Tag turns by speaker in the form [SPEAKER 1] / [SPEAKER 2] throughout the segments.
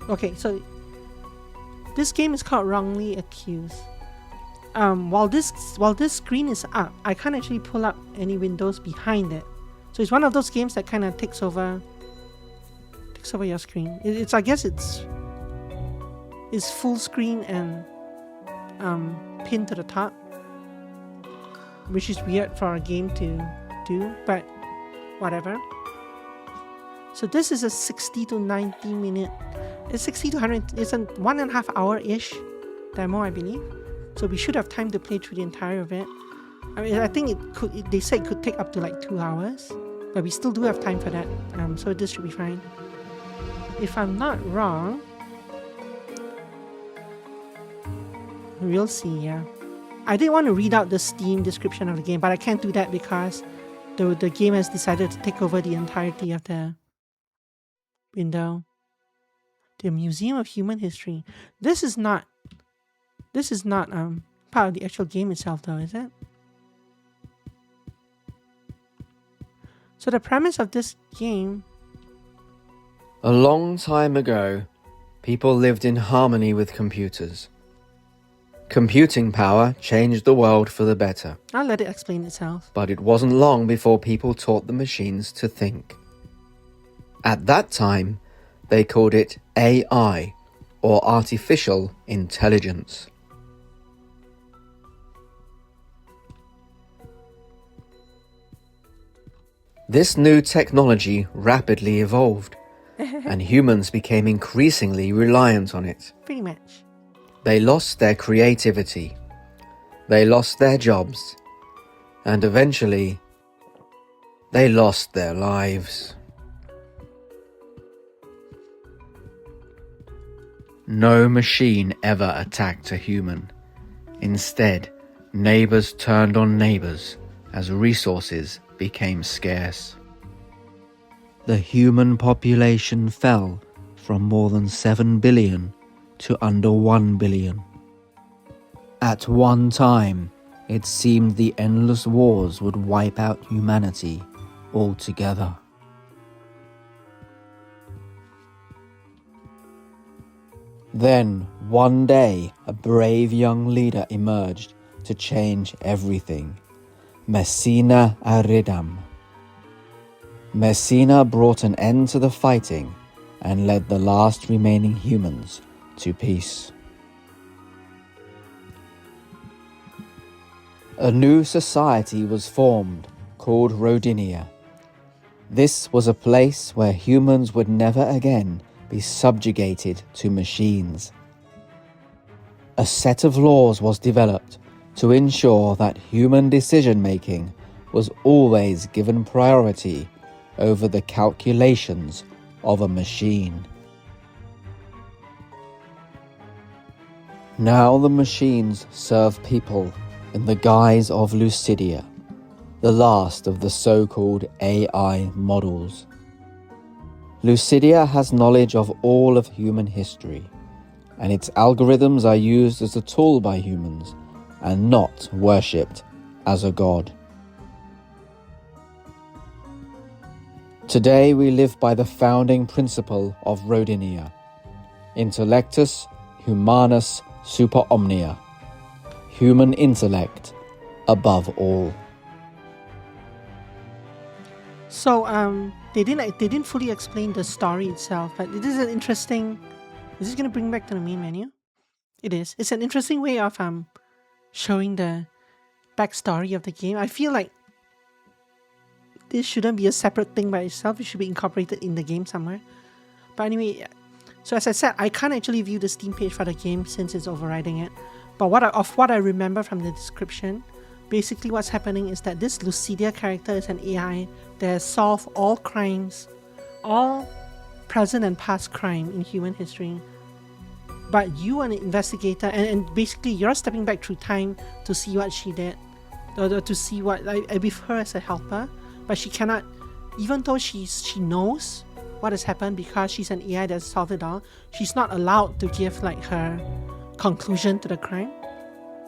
[SPEAKER 1] Okay, so this game is called Wrongly Accused. While this screen is up, I can't actually pull up any windows behind it. So it's one of those games that kind of takes over your screen. It's I guess it's full screen and pinned to the top, which is weird for a game to do, but whatever. So this is a 60 to 90 minute, it's 60 to 100, it's a 1.5 hour-ish demo, I believe. So we should have time to play through the entire of it. I mean, I think they said it could take up to like 2 hours, but we still do have time for that. So this should be fine. If I'm not wrong, we'll see, yeah. I did want to read out the Steam description of the game, but I can't do that because the game has decided to take over the entirety of the window. The Museum of Human History. This is not part of the actual game itself, though, is it? So the premise of this game...
[SPEAKER 2] A long time ago, people lived in harmony with computers. Computing power changed the world for the better.
[SPEAKER 1] I'll let it explain itself.
[SPEAKER 2] But it wasn't long before people taught the machines to think. At that time, they called it AI, or Artificial Intelligence. This new technology rapidly evolved, and humans became increasingly reliant on it.
[SPEAKER 1] Pretty much.
[SPEAKER 2] They lost their creativity, they lost their jobs, and eventually, they lost their lives. No machine ever attacked a human. Instead, neighbors turned on neighbors as resources became scarce. The human population fell from more than 7 billion to under 1 billion. At one time, it seemed the endless wars would wipe out humanity altogether. Then, one day, a brave young leader emerged to change everything. Messina Aridam. Messina brought an end to the fighting and led the last remaining humans to peace. A new society was formed called Rodinia. This was a place where humans would never again be subjugated to machines. A set of laws was developed to ensure that human decision-making was always given priority over the calculations of a machine. Now the machines serve people in the guise of Lucidia, the last of the so-called AI models. Lucidia has knowledge of all of human history, and its algorithms are used as a tool by humans and not worshipped as a god. Today we live by the founding principle of Rodinia, Intellectus Humanus Super Omnia, human intellect above all.
[SPEAKER 1] So they didn't fully explain the story itself, but it is an interesting. Is this gonna bring back to the main menu? It is. It's an interesting way of showing the backstory of the game. I feel like this shouldn't be a separate thing by itself. It should be incorporated in the game somewhere. But anyway, so as I said, I can't actually view the Steam page for the game since it's overriding it. But what I remember from the description, basically what's happening is that this Lucidia character is an AI that has solved all crimes, all present and past crime in human history. But you are an investigator, and basically you're stepping back through time to see what she did, or to see what, with her as a helper, but she cannot, even though she knows what has happened because she's an AI that solved it all, she's not allowed to give like her conclusion to the crime.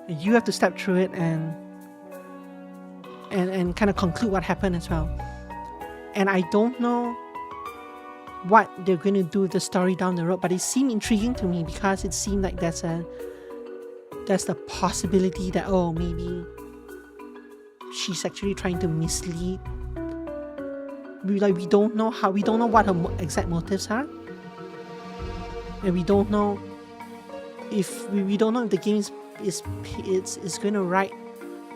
[SPEAKER 1] You have to step through it and kind of conclude what happened as well. And I don't know what they're going to do with the story down the road, but it seemed intriguing to me because it seemed like there's the possibility that, oh, maybe she's actually trying to mislead. We don't know what her exact motives are, and we don't know if the game is going to write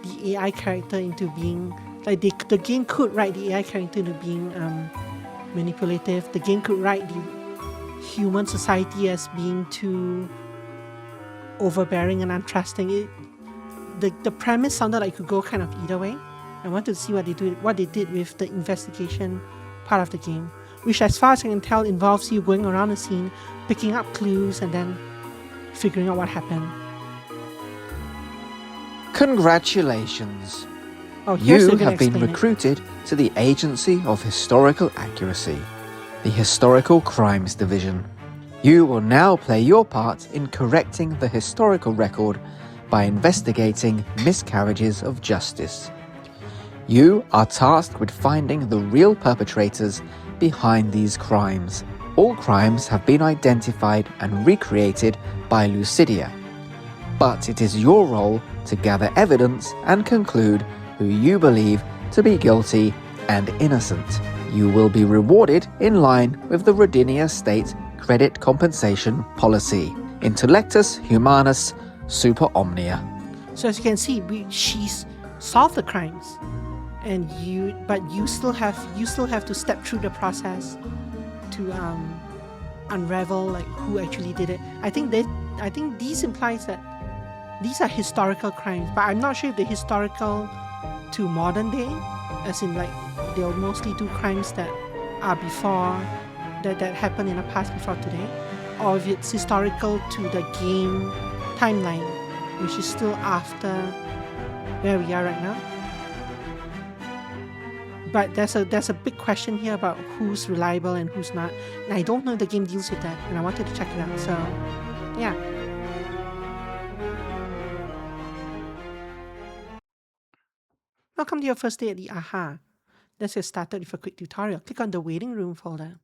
[SPEAKER 1] the AI character into being like the game could write the AI character into being manipulative. The game could write the human society as being too overbearing and untrusting. The premise sounded like it could go kind of either way. I wanted to see what they did with the investigation part of the game, which, as far as I can tell, involves you going around the scene, picking up clues, and then figuring out what happened.
[SPEAKER 3] Congratulations!
[SPEAKER 1] Oh,
[SPEAKER 3] You have been recruited to the Agency of Historical Accuracy, the Historical Crimes Division. You will now play your part in correcting the historical record by investigating miscarriages of justice. You are tasked with finding the real perpetrators behind these crimes. All crimes have been identified and recreated by Lucidia, but it is your role to gather evidence and conclude who you believe to be guilty and innocent. You will be rewarded in line with the Rodinia State Credit Compensation Policy, Intellectus Humanus Super Omnia.
[SPEAKER 1] So as you can see, she's solved the crimes, and you still have to step through the process to unravel like who actually did it. I think these implies that these are historical crimes, but I'm not sure if they're historical to modern day, as in like they'll mostly do crimes that are before that happened in the past before today, or if it's historical to the game timeline, which is still after where we are right now. But there's a big question here about who's reliable and who's not, and I don't know if the game deals with that, and I wanted to check it out. So yeah. Welcome to your first day at the AHA. Let's get started with a quick tutorial. Click on the waiting room folder.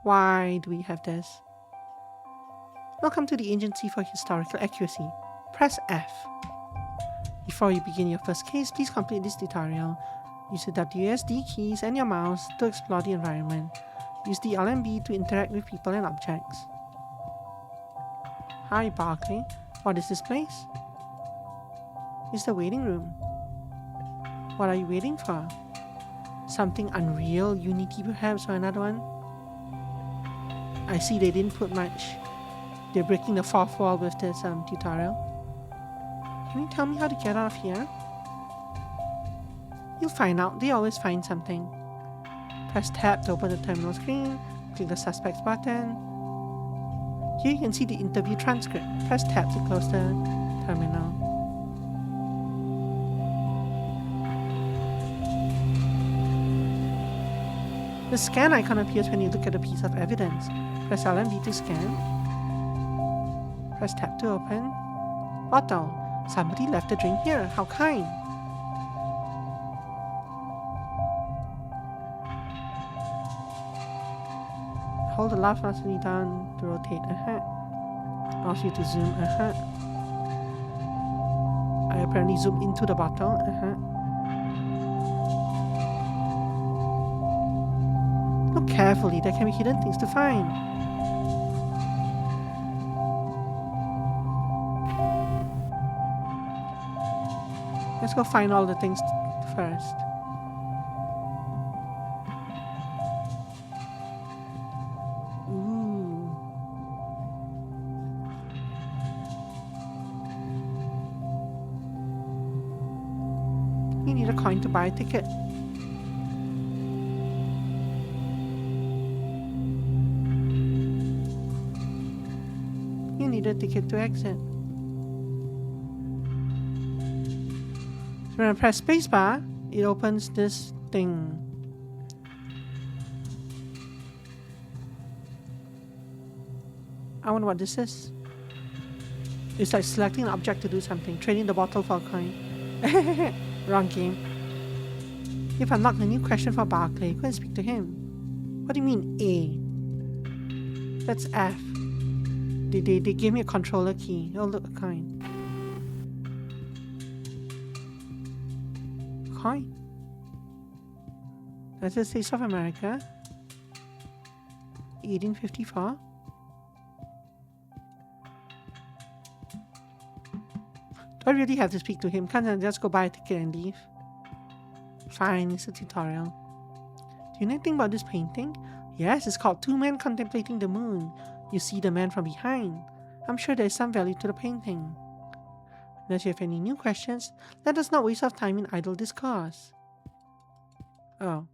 [SPEAKER 1] Why do we have this? Welcome to the Agency for Historical Accuracy. Press F. Before you begin your first case, please complete this tutorial. Use the WASD keys and your mouse to explore the environment. Use the LMB to interact with people and objects. Hi, Barclay. What is this place? It's the waiting room. What are you waiting for? Something Unreal, Unity perhaps, or another one? I see they didn't put much. They're breaking the fourth wall with this tutorial. Can you tell me how to get out of here? You'll find out. They always find something. Press tab to open the terminal screen. Click the suspects button. Here you can see the interview transcript. Press tab to close the terminal. The scan icon appears when you look at a piece of evidence. Press LMB to scan. Press tab to open. Bottle. Somebody left a drink here. How kind. Hold the left mouse down to rotate. Ask you to zoom. I apparently zoomed into the bottle. Look carefully. There can be hidden things to find. Let's go find all the things first. Ooh. You need a coin to buy a ticket. You need a ticket to exit. When I press spacebar, it opens this thing. I wonder what this is. It's like selecting an object to do something, trading the bottle for a coin. Wrong game. You've unlocked a new question for Barclay. Go and speak to him. What do you mean A? That's F. They gave me a controller key. Oh look, a coin. Coin? That's the States of America. 1854. Do I really have to speak to him? Can't I just go buy a ticket and leave? Fine, it's a tutorial. Do you know anything about this painting? Yes, it's called Two Men Contemplating the Moon. You see the man from behind. I'm sure there is some value to the painting. Unless you have any new questions, let us not waste our time in idle discourse. Oh.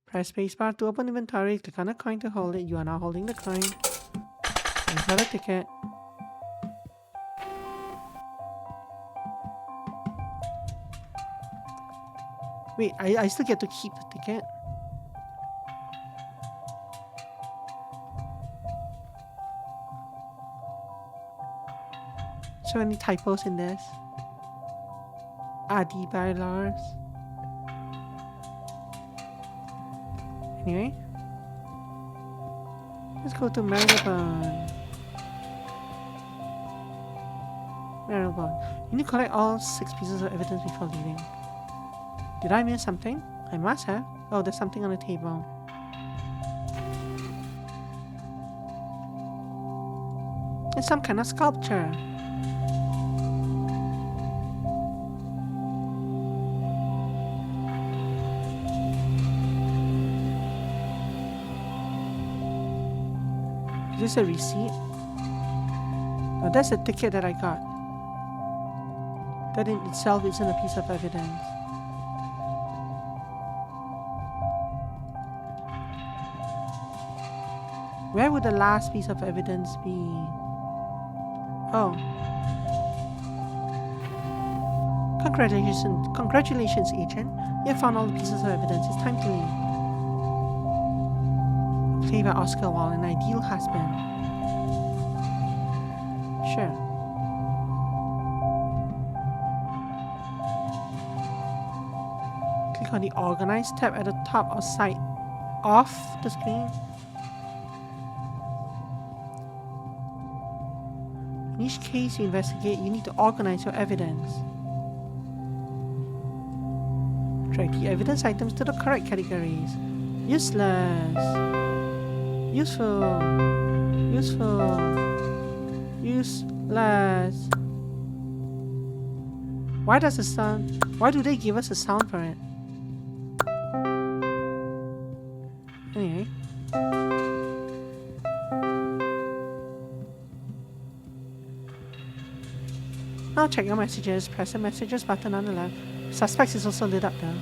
[SPEAKER 1] Press spacebar to open inventory. Click on a coin to hold it. You are now holding the coin. Enter the ticket. Wait, I still get to keep the ticket? So many typos in this. Adi by Lars. Anyway, let's go to Marylebone. Marylebone. You need to collect all 6 pieces of evidence before leaving. Did I miss something? I must have. Oh, there's something on the table. It's some kind of sculpture. Is this a receipt? Oh, that's a ticket that I got. That in itself isn't a piece of evidence. Where would the last piece of evidence be? Oh. Congratulations, agent. You have found all the pieces of evidence. It's time to leave. Played by Oscar Wilde, an ideal husband. Sure. Click on the Organize tab at the top or side of the screen. In each case you investigate, you need to organize your evidence. Drag the evidence items to the correct categories. Useless. Useful. Useful. Useless. Why do they give us a sound for it? Anyway. Now check your messages. Press the messages button on the left. Suspects is also lit up there.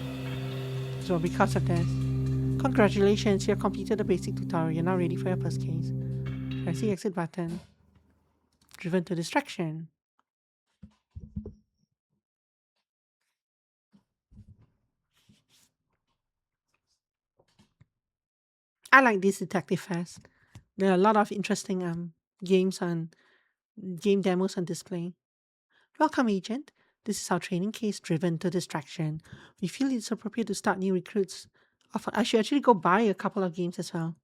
[SPEAKER 1] So because of this, congratulations, you have completed the basic tutorial. You're now ready for your first case. Press the exit button. Driven to distraction. I like this Detective Fest. There are a lot of interesting games on game demos on display. Welcome, Agent. This is our training case, Driven to Distraction. We feel it's appropriate to start new recruits. I should actually go buy a couple of games as well.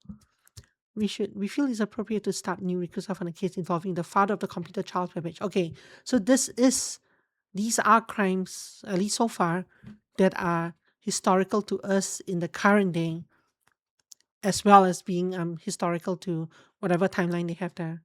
[SPEAKER 1] We feel it's appropriate to start new recruits off on a case involving the father of the computer Charles Babbage. Okay, so these are crimes, at least so far, that are historical to us in the current day, as well as being historical to whatever timeline they have there.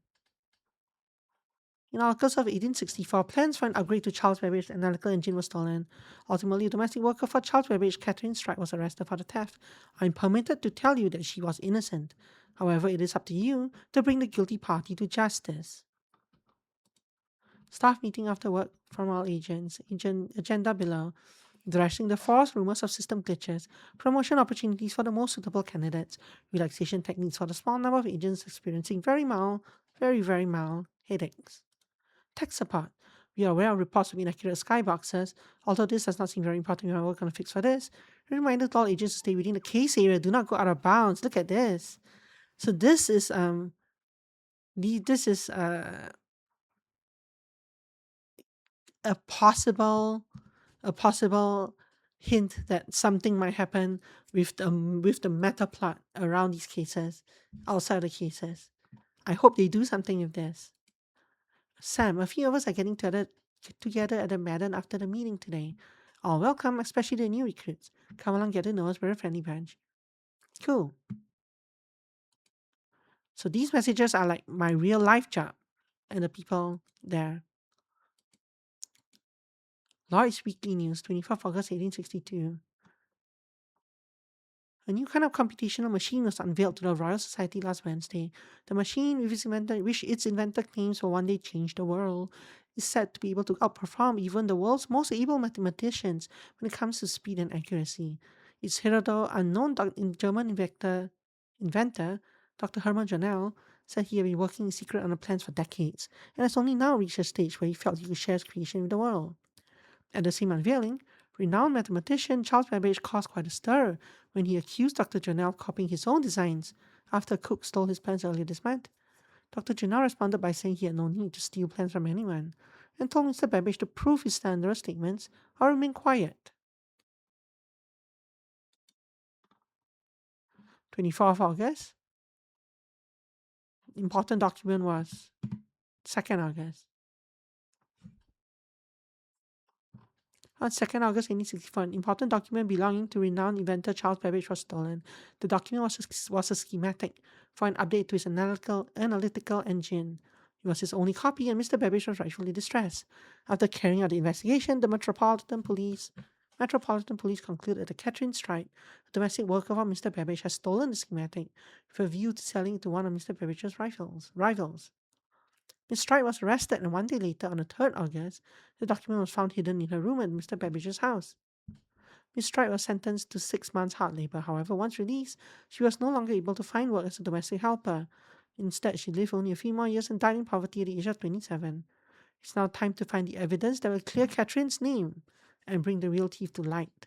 [SPEAKER 1] In August of 1864, plans for an upgrade to Charles Babbage's analytical engine were stolen. Ultimately, a domestic worker for Charles Babbage, Catherine Strike, was arrested for the theft. I'm permitted to tell you that she was innocent. However, it is up to you to bring the guilty party to justice. Staff meeting after work from all agents. Agenda below. Addressing the false rumors of system glitches, promotion opportunities for the most suitable candidates, relaxation techniques for the small number of agents experiencing very mild headaches. Tech support. We are aware of reports of inaccurate skyboxes. Although this does not seem very important, we are working on a fix for this. A reminder to all agents to stay within the case area. Do not go out of bounds. Look at this. So this is a possible hint that something might happen with the meta plot around these cases, outside the cases. I hope they do something with this. Sam, a few of us are getting together at the Madden after the meeting today. All welcome, especially the new recruits. Come along, get to know us. We're a friendly bunch. Cool. So these messages are like my real life job and the people there. Lloyd's Weekly News, 24th August 1862. A new kind of computational machine was unveiled to the Royal Society last Wednesday. The machine, which its inventor claims will one day change the world, is said to be able to outperform even the world's most able mathematicians when it comes to speed and accuracy. Its hitherto unknown German inventor, Dr. Hermann Janel, said he had been working in secret on the plans for decades, and has only now reached a stage where he felt he could share his creation with the world. At the same unveiling, renowned mathematician Charles Babbage caused quite a stir when he accused Dr. Janel of copying his own designs after Cook stole his plans earlier this month. Dr. Janel responded by saying he had no need to steal plans from anyone, and told Mr. Babbage to prove his slanderous statements or remain quiet. 24th August. Important document was 2nd August. On 2nd August 1864, an important document belonging to renowned inventor Charles Babbage was stolen. The document was a schematic for an update to his analytical engine. It was his only copy, and Mr. Babbage was rightfully distressed. After carrying out the investigation, the Metropolitan Police concluded that Catherine Stride, a domestic worker of Mr. Babbage, has stolen the schematic with a view to selling it to one of Mr. Babbage's rivals. Miss Stride was arrested, and one day later, on the 3rd August, the document was found hidden in her room at Mr. Babbage's house. Miss Stride was sentenced to 6 months hard labor. However, once released, she was no longer able to find work as a domestic helper. Instead, she lived only a few more years and died in poverty at the age of 27. It's now time to find the evidence that will clear Catherine's name and bring the real thief to light.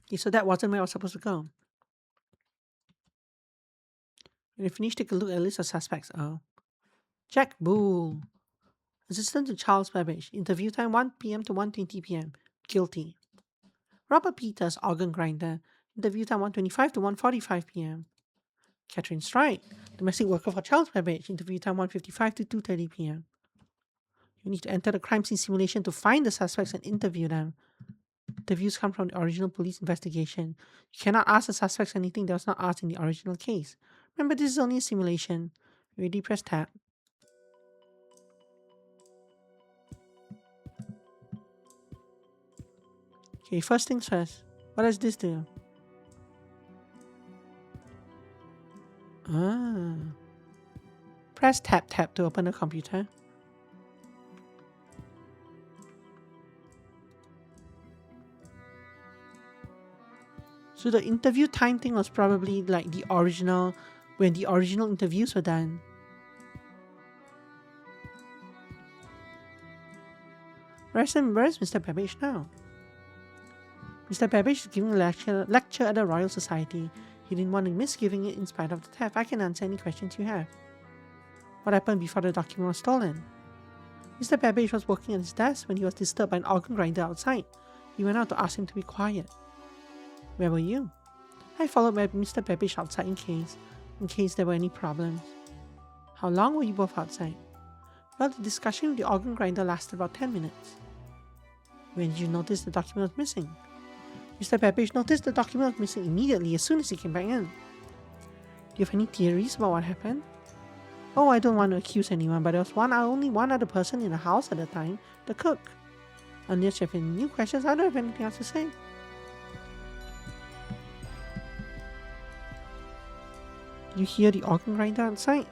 [SPEAKER 1] Okay, so that wasn't where I was supposed to go. When you finish, take a look at a list of suspects. Jack Bull, assistant to Charles Babbage. Interview time 1 p.m. to 1:20 p.m. Guilty. Robert Peters, organ grinder. Interview time 1:25 to 1:45 p.m. Catherine Stride, domestic worker for Charles Babbage. Interview time 1:55 to 2:30 p.m. You need to enter the crime scene simulation to find the suspects and interview them. Interviews come from the original police investigation. You cannot ask the suspects anything that was not asked in the original case. Remember, this is only a simulation. Ready, press tab. Okay, first things first. What does this do? Press tab to open the computer. So the interview time thing was probably like the original, when the original interviews were done. Where's Mr. Babbage now? Mr. Babbage is giving a lecture at the Royal Society. He didn't want to miss giving it in spite of the theft. I can answer any questions you have. What happened before the document was stolen? Mr. Babbage was working at his desk when he was disturbed by an organ grinder outside. He went out to ask him to be quiet. Where were you? I followed Mr. Babbage outside in case there were any problems. How long were you both outside? Well, the discussion with the organ grinder lasted about 10 minutes. When did you notice the document was missing? Mr. Babbage noticed the document was missing immediately as soon as he came back in. Do you have any theories about what happened? Oh, I don't want to accuse anyone, but there was only one other person in the house at the time, the cook. Unless you have any new questions, I don't have anything else to say. You hear the organ grinder outside?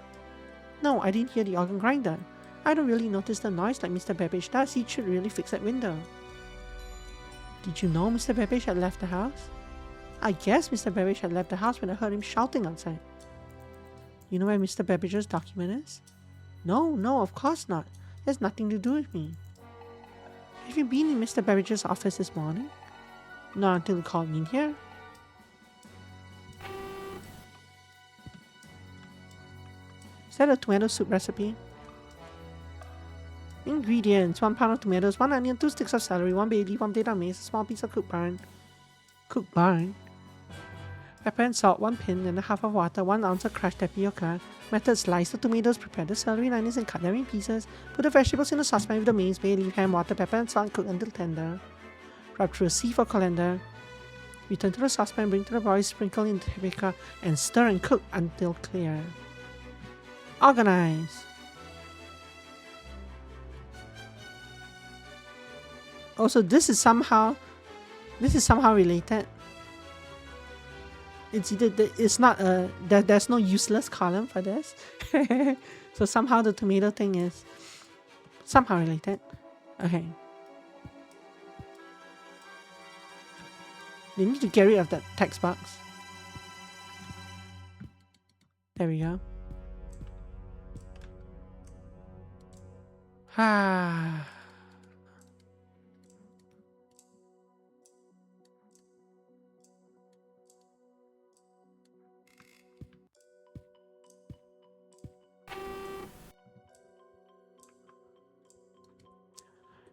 [SPEAKER 1] No, I didn't hear the organ grinder. I don't really notice the noise like Mr. Babbage does. He should really fix that window. Did you know Mr. Babbage had left the house? I guess Mr. Babbage had left the house when I heard him shouting outside. You know where Mr. Babbage's document is? No, of course not. It has nothing to do with me. Have you been in Mr. Babbage's office this morning? Not until he called me in here. Is that a tomato soup recipe? Ingredients: 1 pound of tomatoes, 1 onion, 2 sticks of celery, 1 bay leaf, 1 blade of mace, a small piece of cooked barn, pepper and salt, 1 pin and a half of water, 1 ounce of crushed tapioca. Method: slice the tomatoes, prepare the celery and onions and cut them in pieces. Put the vegetables in a saucepan with the mace, bay leaf, ham, water, pepper and salt, and cook until tender. Rub through a sieve or colander. Return to the saucepan, bring to the boil, sprinkle in tapioca and stir and cook until clear. Organize. Also, this is somehow related. It's either it's not there's no useless column for this. So somehow the tomato thing is somehow related. Okay. They need to get rid of that text box. There we go. Ah.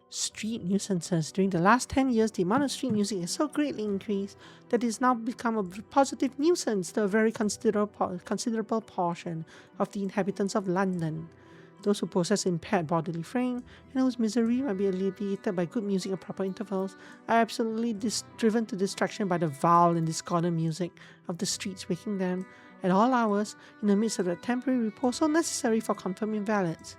[SPEAKER 1] Street nuisances. During the last 10 years, the amount of street music has so greatly increased that it has now become a positive nuisance to a very considerable portion of the inhabitants of London. Those who possess impaired bodily frame and whose misery might be alleviated by good music at proper intervals are absolutely driven to distraction by the vile and discordant music of the streets, waking them at all hours in the midst of the temporary repose so necessary for confirmed invalids.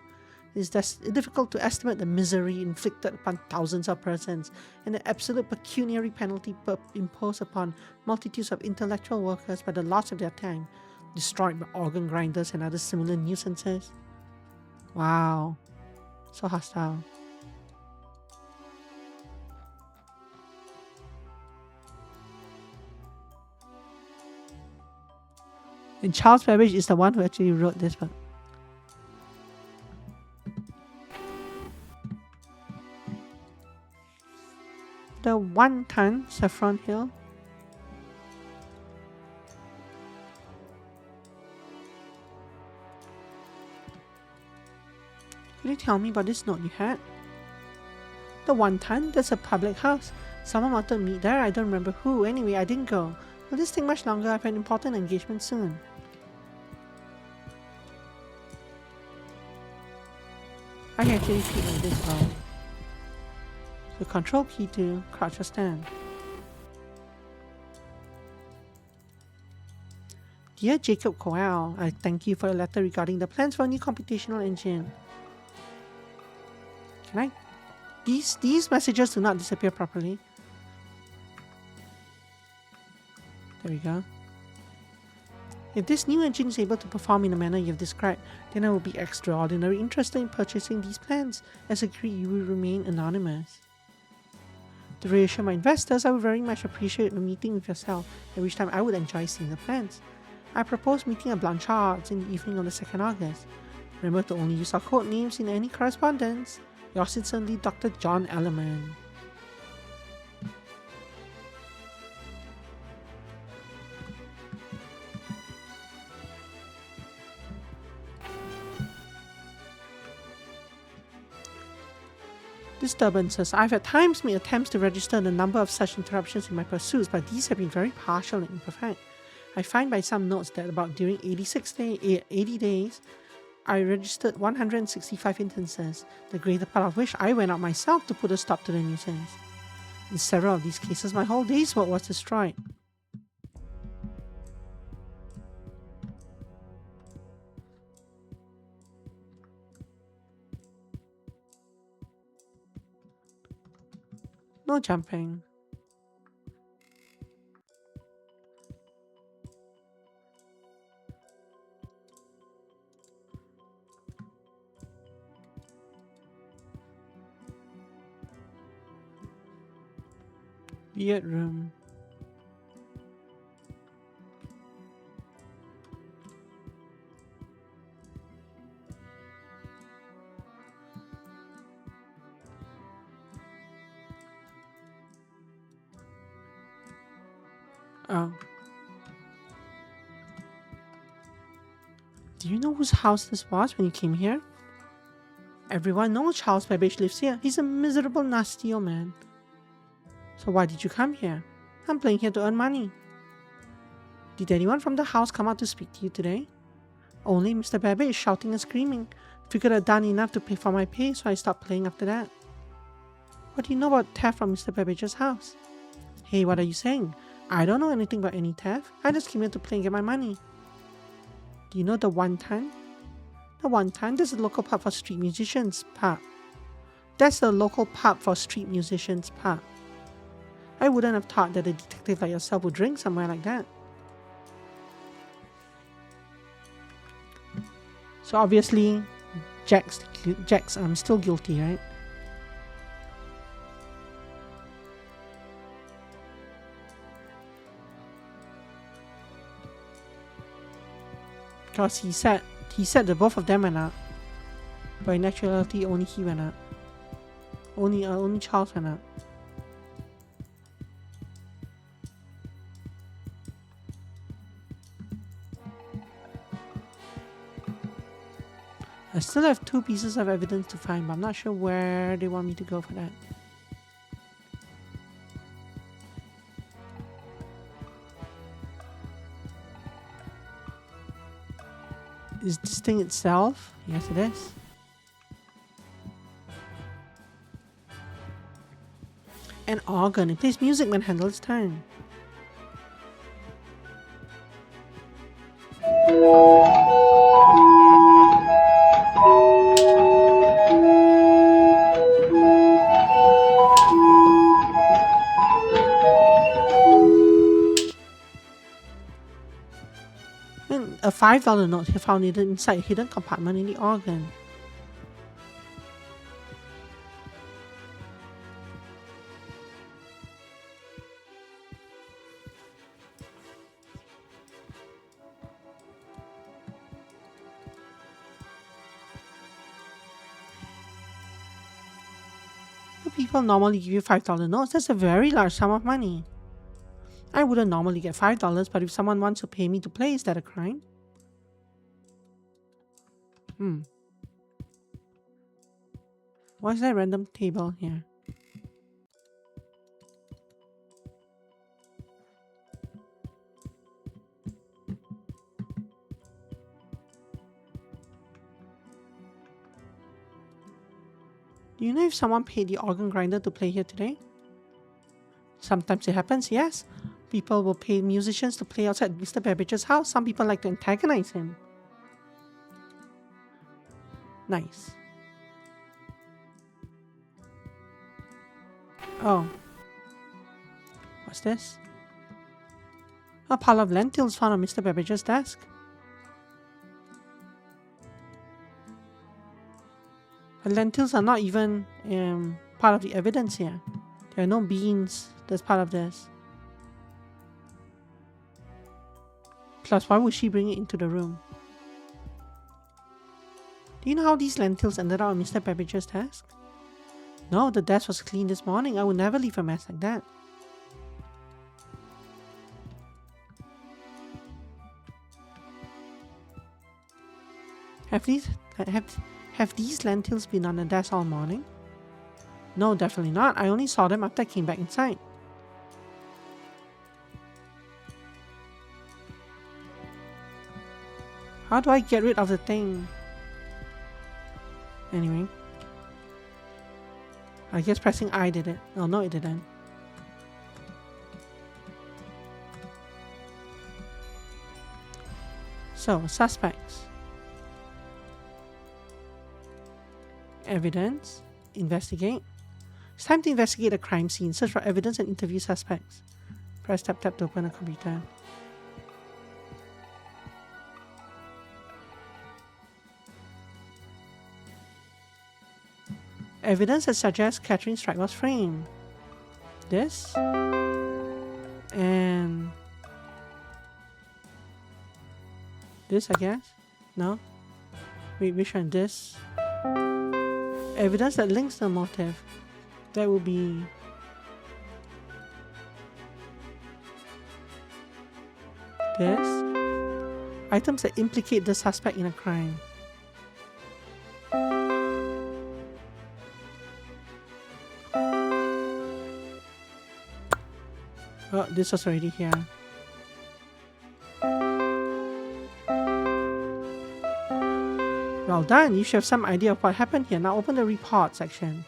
[SPEAKER 1] It is difficult to estimate the misery inflicted upon thousands of persons and the absolute pecuniary penalty imposed upon multitudes of intellectual workers by the loss of their time, destroyed by organ grinders and other similar nuisances. Wow, so hostile. And Charles Babbage is the one who actually wrote this book. The 1 ton Saffron Hill. Could you tell me about this note you had? The 1 ton? That's a public house. Someone wanted me there, I don't remember who. Anyway, I didn't go. Will this take much longer? I have an important engagement soon. I can actually repeat like this well. So control key to crouch or stand. Dear Jacob Coel, I thank you for the letter regarding the plans for a new computational engine. Can I? These messages do not disappear properly. There we go. If this new engine is able to perform in the manner you have described, then I will be extraordinarily interested in purchasing these plans. As agreed, you will remain anonymous. To reassure my investors, I would very much appreciate a meeting with yourself, at which time I would enjoy seeing the plans. I propose meeting at Blanchard's in the evening on the 2nd August. Remember to only use our code names in any correspondence. Yours sincerely, Dr. John Ellerman. Disturbances. I've at times made attempts to register the number of such interruptions in my pursuits, but these have been very partial and imperfect. I find by some notes that about during 80 days, I registered 165 instances, the greater part of which I went out myself to put a stop to the nuisance. In several of these cases, my whole day's work was destroyed. No jumping. Billiard room. Oh. Do you know whose house this was when you came here? Everyone knows Charles Babbage lives here. He's a miserable, nasty old man. So why did you come here? I'm playing here to earn money. Did anyone from the house come out to speak to you today? Only Mr. Babbage shouting and screaming. Figured I'd done enough to pay for my pay, so I stopped playing after that. What do you know about theft from Mr. Babbage's house? Hey, what are you saying? I don't know anything about any theft. I just came here to play and get my money. Do you know the One Tan? The One Tan, there's a local pub for street musicians pub. That's the local pub for street musicians pub. I wouldn't have thought that a detective like yourself would drink somewhere like that. So obviously, Jack's still guilty, right? Because he said that both of them went out, but in actuality only he went out. Only Charles went out. I still have 2 pieces of evidence to find, but I'm not sure where they want me to go for that. Is this thing itself? Yes, it is. An organ. It plays music when Handel's turn. And a $5 note he found it inside a hidden compartment in the organ. People normally give you $5 notes. That's a very large sum of money. I wouldn't normally get $5, but if someone wants to pay me to play, is that a crime? Why is there a random table here? Do you know if someone paid the organ grinder to play here today? Sometimes it happens, yes. People will pay musicians to play outside Mr. Babbage's house. Some people like to antagonize him. Nice. Oh. What's this? A pile of lentils found on Mr. Babbage's desk. But lentils are not even part of the evidence here. There are no beans that's part of this. Plus, why would she bring it into the room? Do you know how these lentils ended up on Mr. Babbage's desk? No, the desk was clean this morning. I would never leave a mess like that. Have these lentils been on the desk all morning? No, definitely not. I only saw them after I came back inside. How do I get rid of the thing? Anyway. I guess pressing I did it. Oh, no, it didn't. So, suspects. Evidence. Investigate. It's time to investigate a crime scene. Search for evidence and interview suspects. Press tap to open a computer. Evidence that suggests Catherine Strike was framed. This. And this, I guess. No? Wait, which one? This. Evidence that links the motive. That would be this. Items that implicate the suspect in a crime. Oh, this was already here. Well done, you should have some idea of what happened here. Now open the report section.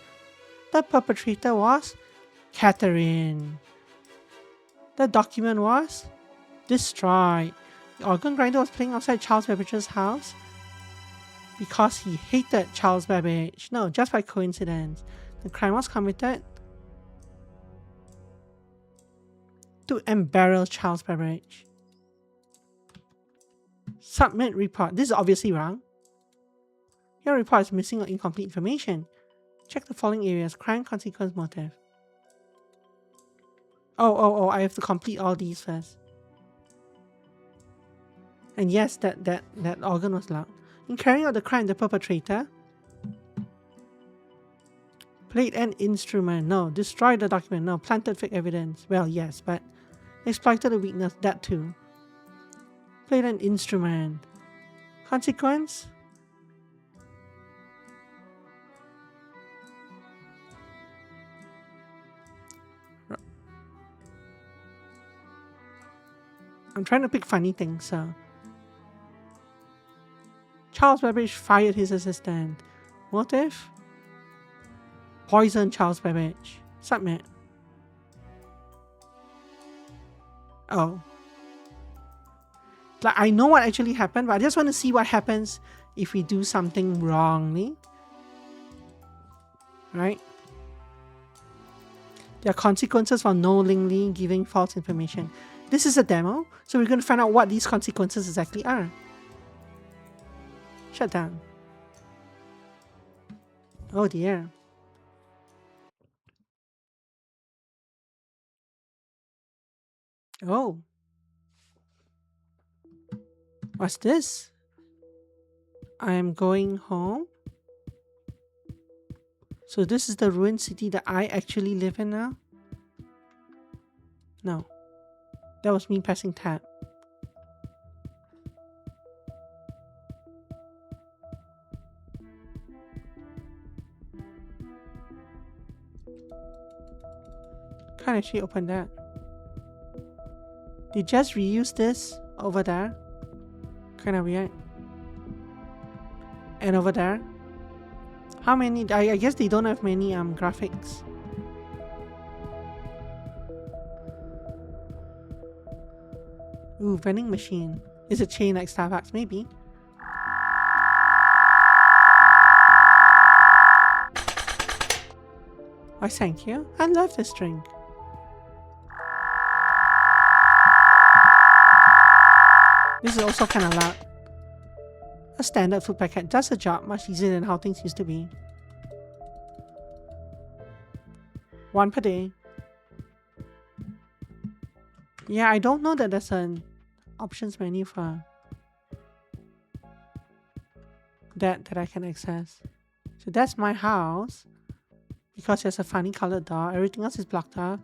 [SPEAKER 1] The perpetrator was Catherine. The document was destroyed. The organ grinder was playing outside Charles Babbage's house because he hated Charles Babbage. No, just by coincidence. The crime was committed to embarrass Charles Babbage. Submit report. This is obviously wrong. Your report is missing or incomplete information. Check the following areas: crime, consequence, motive. Oh, I have to complete all these first. And yes, that organ was loud. In carrying out the crime, the perpetrator played an instrument. No. Destroyed the document. No. Planted fake evidence. Well, yes, but exploited a weakness. That too. Played an instrument. Consequence? I'm trying to pick funny things, so. Charles Babbage fired his assistant. Motive? Poison Charles Babbage. Submit. Oh. Like, I know what actually happened, but I just want to see what happens if we do something wrongly. Right? There are consequences for knowingly giving false information. This is a demo, so we're going to find out what these consequences exactly are. Shut down. Oh dear. Oh. What's this? I am going home. So this is the ruined city that I actually live in now? No. That was me pressing tab. Can't actually open that. They just reuse this over there. Kinda weird. And over there. How many? I guess they don't have many graphics. Ooh, vending machine. Is it chain like Starbucks? Maybe. Why, thank you. I love this drink. This is also kind of loud. A standard food packet does the job much easier than how things used to be. 1 per day. Yeah, I don't know that there's an options menu for that I can access. So that's my house. Because there's a funny colored door. Everything else is blocked off.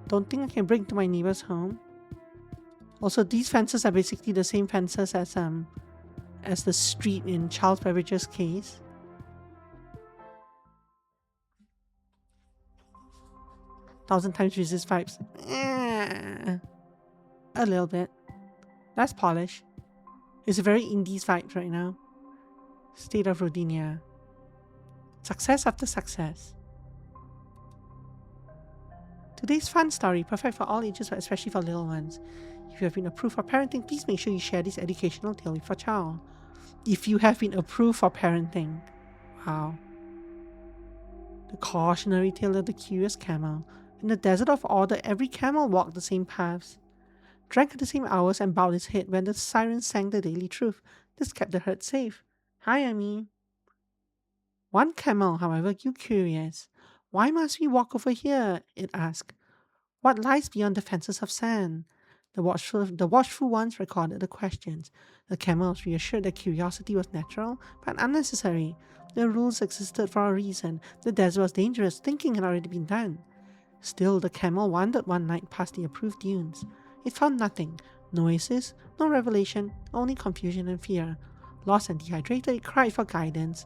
[SPEAKER 1] Don't think I can break into my neighbor's home. Also, these fences are basically the same fences as the street in Charles Babbage's case. Thousand times resist vibes. A little bit. That's polish. It's a very indies vibes right now. State of Rodinia. Success after success. Today's fun story, perfect for all ages but especially for little ones. If you have been approved for parenting, please make sure you share this educational tale with your child. If you have been approved for parenting. Wow. The cautionary tale of the curious camel. In the desert of order, every camel walked the same paths, drank at the same hours, and bowed his head when the sirens sang the daily truth. This kept the herd safe. Hi, Amy. One camel, however, grew curious. Why must we walk over here? It asked. What lies beyond the fences of sand? The watchful ones recorded the questions. The camel was reassured that curiosity was natural but unnecessary. The rules existed for a reason. The desert was dangerous. Thinking had already been done. Still, the camel wandered one night past the approved dunes. It found nothing. No oasis, no revelation, only confusion and fear. Lost and dehydrated, it cried for guidance.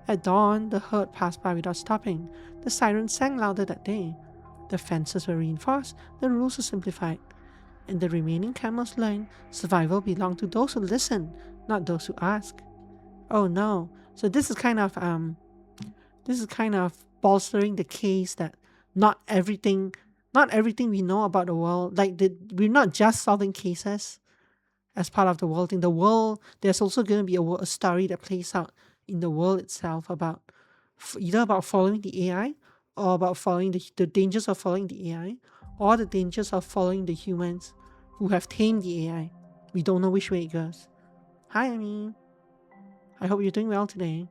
[SPEAKER 1] At dawn, the herd passed by without stopping. The sirens sang louder that day. The fences were reinforced, the rules were simplified. And the remaining camels learned survival belonged to those who listen, not those who ask. Oh no. So this is kind of bolstering the case that not everything we know about the world, we're not just solving cases as part of the world. In the world, there's also going to be a story that plays out in the world itself about either about following the AI or about following the dangers of following the AI or the dangers of following the humans who have tamed the AI. We don't know which way it goes. Hi, Amy. I hope you're doing well today.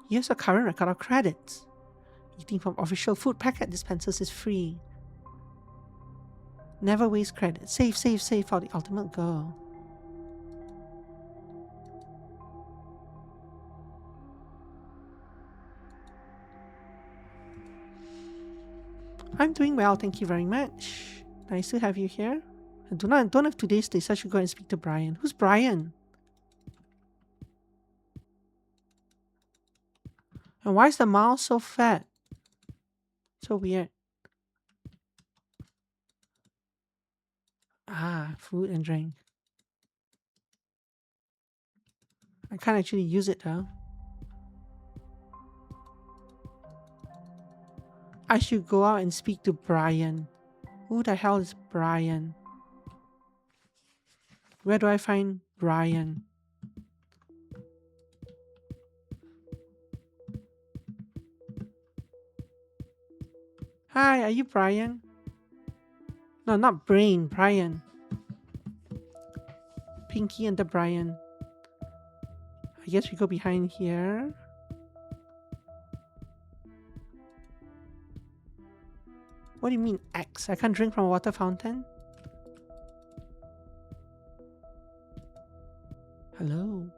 [SPEAKER 1] Here's a current record of credits. Eating from official food packet dispensers is free. Never waste credit. Save for the ultimate goal. I'm doing well, thank you very much. Nice to have you here. I don't have today's list. I should go and speak to Brian. Who's Brian? And why is the mouse so fat? So weird. Food and drink. I can't actually use it though. I should go out and speak to Brian. Who the hell is Brian? Where do I find Brian? Hi, are you Brian? No, not Brain, Brian. Pinky and the Brian. I guess we go behind here. What do you mean X? I can't drink from a water fountain? Hello.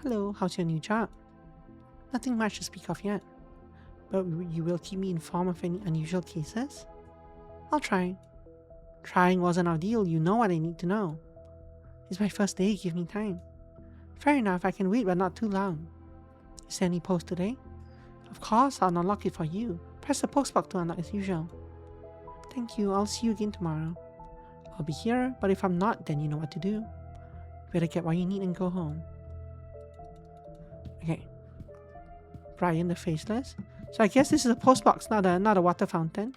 [SPEAKER 1] Hello, how's your new job? Nothing much to speak of yet. But you will keep me informed of any unusual cases? I'll try. Trying wasn't our deal, you know what I need to know. It's my first day, give me time. Fair enough, I can wait but not too long. Is there any post today? Of course, I'll unlock it for you. Press the post box to unlock as usual. Thank you, I'll see you again tomorrow. I'll be here, but if I'm not, then you know what to do. Better get what you need and go home. Okay. Brian the Faceless. So I guess this is a post box, not a water fountain.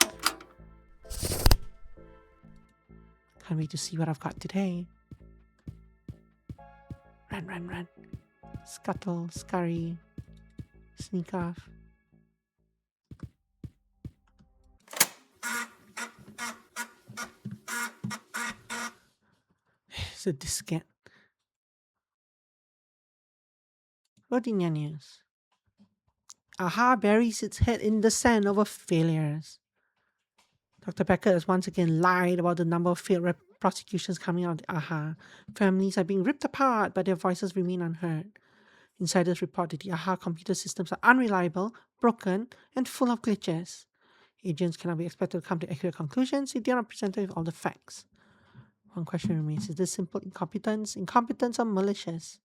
[SPEAKER 1] Can't wait to see what I've got today. Run. Scuttle, scurry, sneak off. It's a diskette. Rodinia News. AHA buries its head in the sand over failures. Dr. Becker has once again lied about the number of failed prosecutions coming out of the AHA. Families are being ripped apart, but their voices remain unheard. Insiders report that the AHA computer systems are unreliable, broken, and full of glitches. Agents cannot be expected to come to accurate conclusions if they are not presented with all the facts. One question remains: is this simple incompetence, or malicious?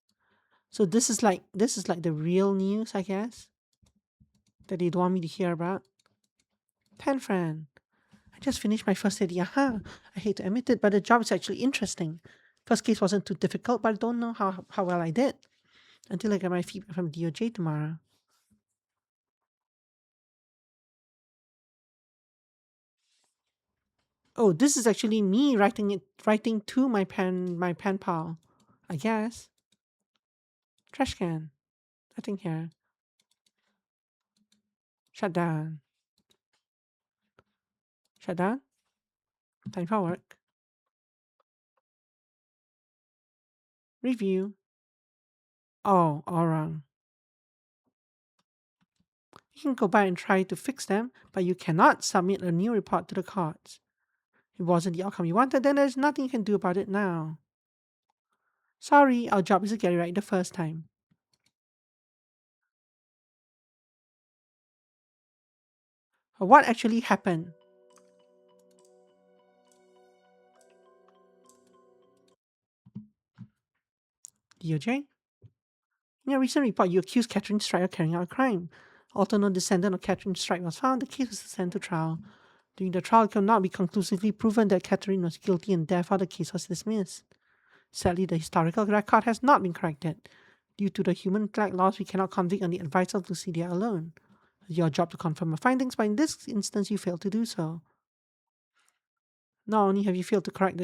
[SPEAKER 1] So this is like the real news, I guess, that they don't want me to hear about. Penfran. I just finished my first day at the AHA. I hate to admit it, but the job is actually interesting. First case wasn't too difficult, but I don't know how well I did until I get my feedback from DOJ tomorrow. Oh, this is actually me writing to my pen pal, I guess. Trash can. Nothing here. Shut down. Shut down. Time for work. Review. Oh, all wrong. You can go back and try to fix them, but you cannot submit a new report to the courts. If it wasn't the outcome you wanted, then there's nothing you can do about it now. Sorry, our job is to get it right the first time. What actually happened? DOJ. In your recent report, you accused Catherine Strike of carrying out a crime. Although no descendant of Catherine Strike was found, the case was sent to trial. During the trial, it could not be conclusively proven that Catherine was guilty, and therefore the case was dismissed. Sadly, the historical record has not been corrected. Due to the human flag laws, we cannot convict on the advice of Lucidia alone. It's your job to confirm the findings, but in this instance, you failed to do so. Not only have you failed to correct the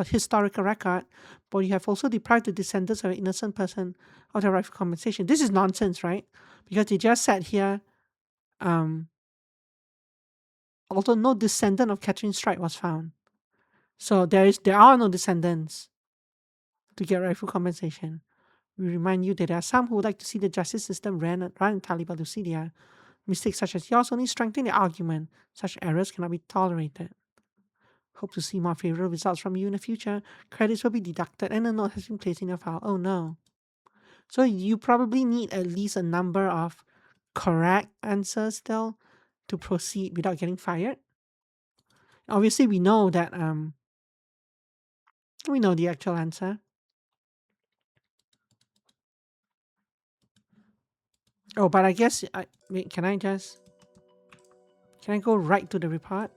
[SPEAKER 1] historical record, but you have also deprived the descendants of an innocent person of their right for compensation. This is nonsense, right? Because they just said here, although no descendant of Catherine Strike was found. So there are no descendants to get rightful compensation. We remind you that there are some who would like to see the justice system run entirely by Lucidia. Mistakes such as yours only strengthen the argument. Such errors cannot be tolerated. Hope to see more favorable results from you in the future. Credits will be deducted and a note has been placed in your file. Oh no. So you probably need at least a number of correct answers still to proceed without getting fired. Obviously, we know that we know the actual answer. Oh, but I guess wait, can I go right to the report?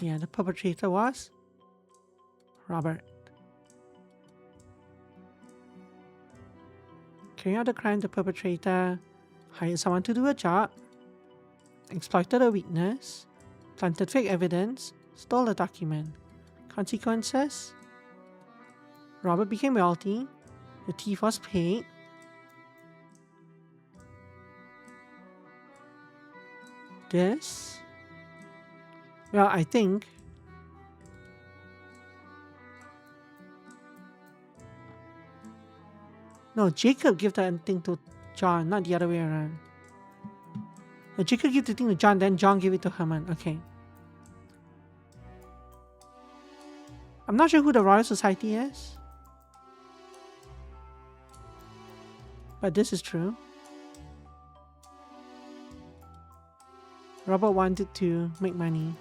[SPEAKER 1] Yeah, the perpetrator was Robert. Carrying out the crime, the perpetrator hired someone to do a job, exploited a weakness, planted fake evidence, stole a document. Consequences? Robert became wealthy, the thief was paid, this? Well, I think no, Jacob gave the thing to John, not the other way around. No, Jacob gave the thing to John, then John gave it to Herman. Okay. I'm not sure who the Royal Society is, but this is true. Robert wanted to make money.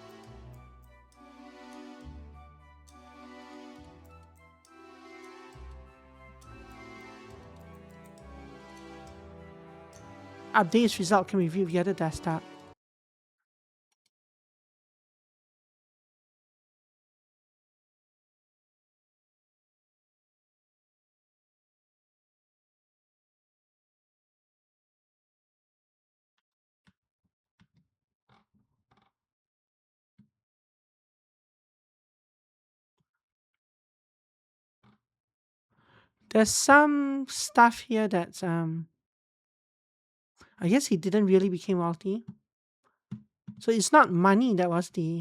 [SPEAKER 1] Updates result can be viewed via the desktop. There's some stuff here that's I guess he didn't really become wealthy. So it's not money that was the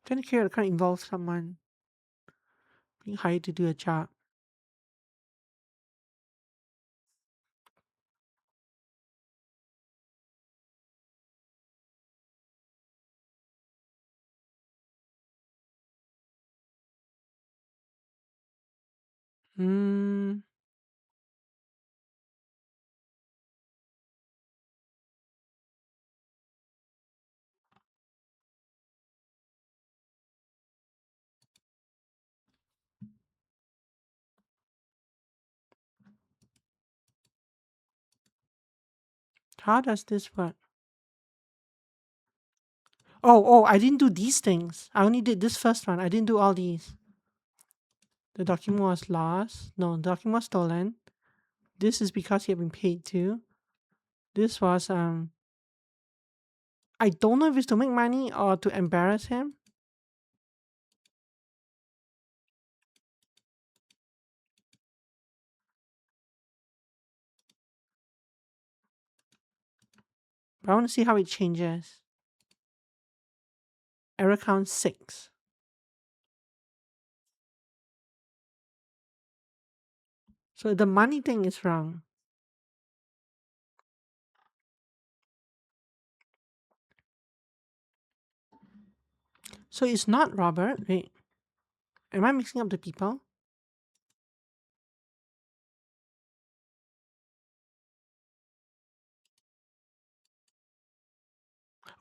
[SPEAKER 1] trying to carry out kind of involves someone being hired to do a job. Hmm. How does this work? Oh, I didn't do these things. I only did this first one. I didn't do all these. The document was lost. No, the document was stolen. This is because he had been paid too. This was I don't know if it's to make money or to embarrass him. But I want to see how it changes. Error count 6. So the money thing is wrong. So it's not Robert. Wait. Am I mixing up the people?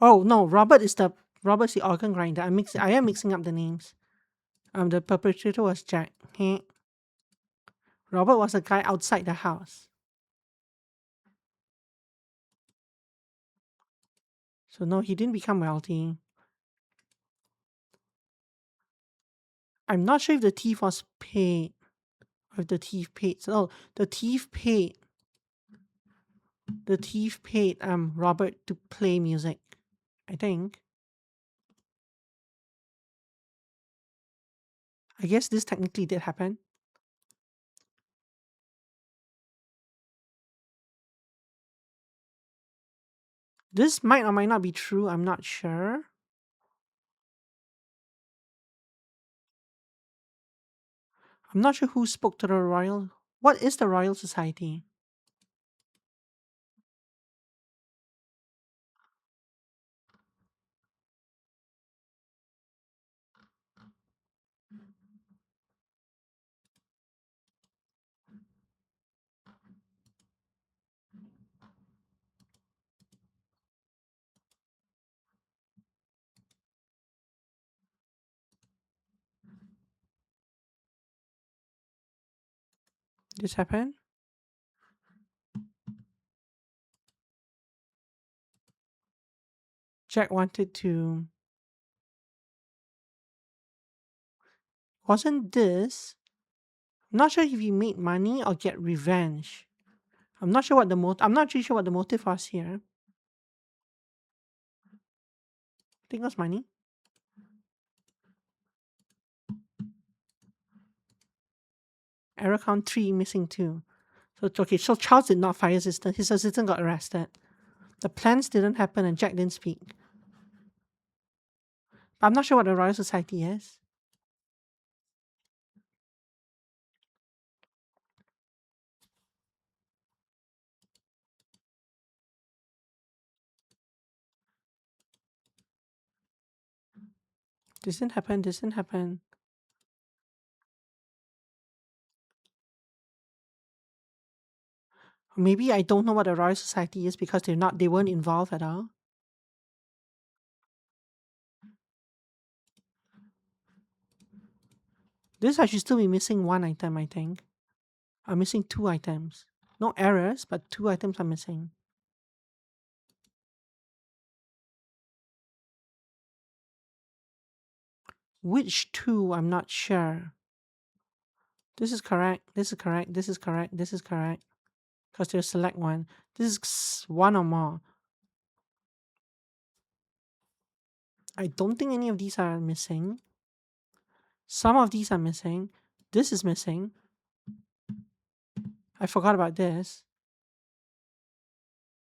[SPEAKER 1] Oh no, Robert is the Robert's the organ grinder. I am mixing up the names. The perpetrator was Jack. Heh. Robert was a guy outside the house. So no, he didn't become wealthy. I'm not sure if the thief was paid. Or if the thief paid. So the thief paid. The thief paid Robert to play music. I think. I guess this technically did happen. This might or might not be true. I'm not sure. I'm not sure who spoke to the Royal. What is the Royal Society? This happened? Jack wanted to. Wasn't this? I'm not sure if he made money or get revenge. I'm not sure what the motive. I'm not really sure what the motive was here. I think it was money. Error count 3, missing 2. So okay, so Charles did not fire his assistant. His assistant got arrested. The plans didn't happen and Jack didn't speak. But I'm not sure what the Royal Society is. This didn't happen. This didn't happen. Maybe I don't know what the Royal Society is because they weren't involved at all. This I should still be missing 1 item, I think. I'm missing 2 items. No errors, but 2 items are missing. Which 2? I'm not sure. This is correct. This is correct. This is correct. This is correct. Because there's select 1. This is 1 or more. I don't think any of these are missing. Some of these are missing. This is missing. I forgot about this.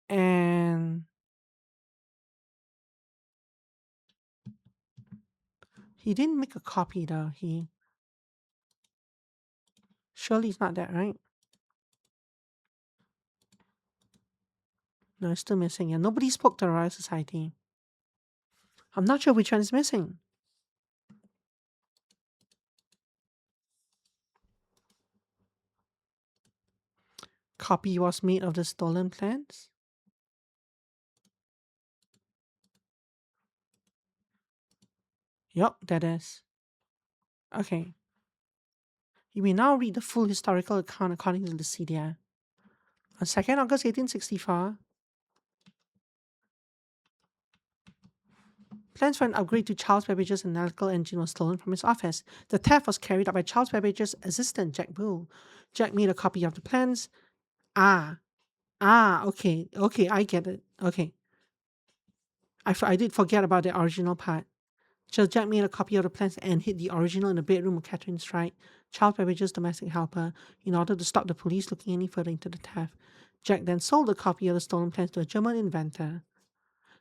[SPEAKER 1] And he didn't make a copy though. Surely it's not that, right? No, it's still missing. And nobody spoke to the Royal Society. I'm not sure which one is missing. Copy was made of the stolen plans. Yup, that is. Okay. You may now read the full historical account according to Lucidia. On 2nd August 1864, plans for an upgrade to Charles Babbage's analytical engine was stolen from his office. The theft was carried out by Charles Babbage's assistant, Jack Bull. Jack made a copy of the plans. Okay, I get it. Okay. I did forget about the original part. So Jack made a copy of the plans and hid the original in the bedroom of Catherine Stride, Charles Babbage's domestic helper, in order to stop the police looking any further into the theft. Jack then sold a copy of the stolen plans to a German inventor.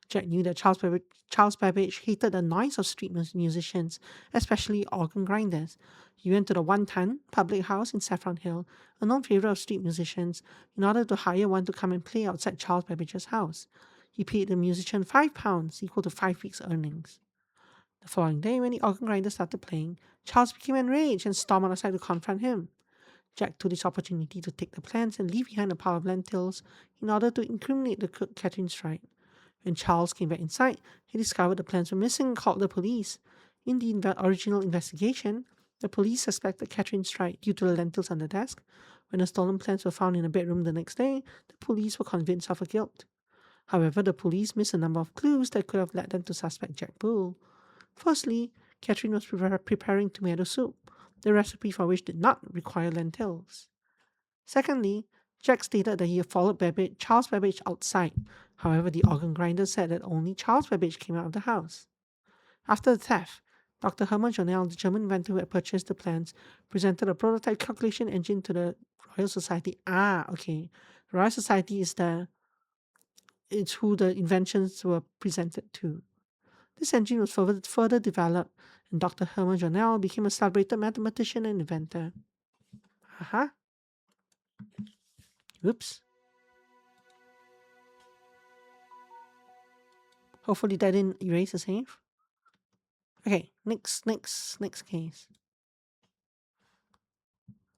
[SPEAKER 1] Jack knew that Charles Babbage hated the noise of street musicians, especially organ grinders. He went to the One Ton public house in Saffron Hill, a known favorite of street musicians, in order to hire one to come and play outside Charles Babbage's house. He paid the musician £5, equal to 5 weeks' earnings. The following day, when the organ grinder started playing, Charles became enraged and stormed outside to confront him. Jack took this opportunity to take the plans and leave behind a pile of lentils in order to incriminate the cook Catherine Stride. When Charles came back inside, he discovered the plans were missing and called the police. In the original investigation, the police suspected Catherine Stride due to the lentils on the desk. When the stolen plans were found in a bedroom the next day, the police were convinced of her guilt. However, the police missed a number of clues that could have led them to suspect Jack Bull. Firstly, Catherine was preparing tomato soup, the recipe for which did not require lentils. Secondly, Jack stated that he had followed Charles Babbage outside. However, the organ grinder said that only Charles Babbage came out of the house. After the theft, Dr. Hermann Jonell, the German inventor who had purchased the plans, presented a prototype calculation engine to the Royal Society. Okay. The Royal Society it's who the inventions were presented to. This engine was further developed, and Dr. Hermann Jonell became a celebrated mathematician and inventor. Oops. Hopefully that didn't erase the save. Okay, next case.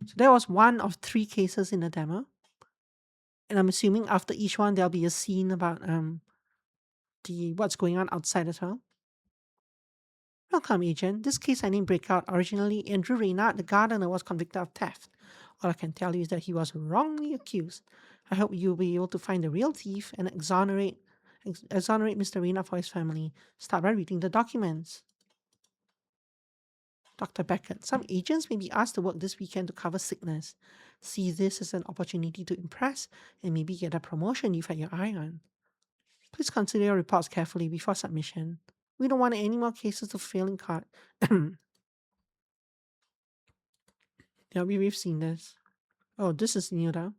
[SPEAKER 1] So that was one of 3 cases in the demo. And I'm assuming after each one there'll be a scene about what's going on outside as well. Welcome, Agent. This case I named Breakout. Originally, Andrew Reynard, the gardener, was convicted of theft. All I can tell you is that he was wrongly accused. I hope you'll be able to find the real thief and exonerate Mr. Reynard for his family. Start by reading the documents. Dr. Beckett, some agents may be asked to work this weekend to cover sickness. See this as an opportunity to impress and maybe get a promotion you've had your eye on. Please consider your reports carefully before submission. We don't want any more cases of failing court. Yeah, we've seen this. Oh, this is new though.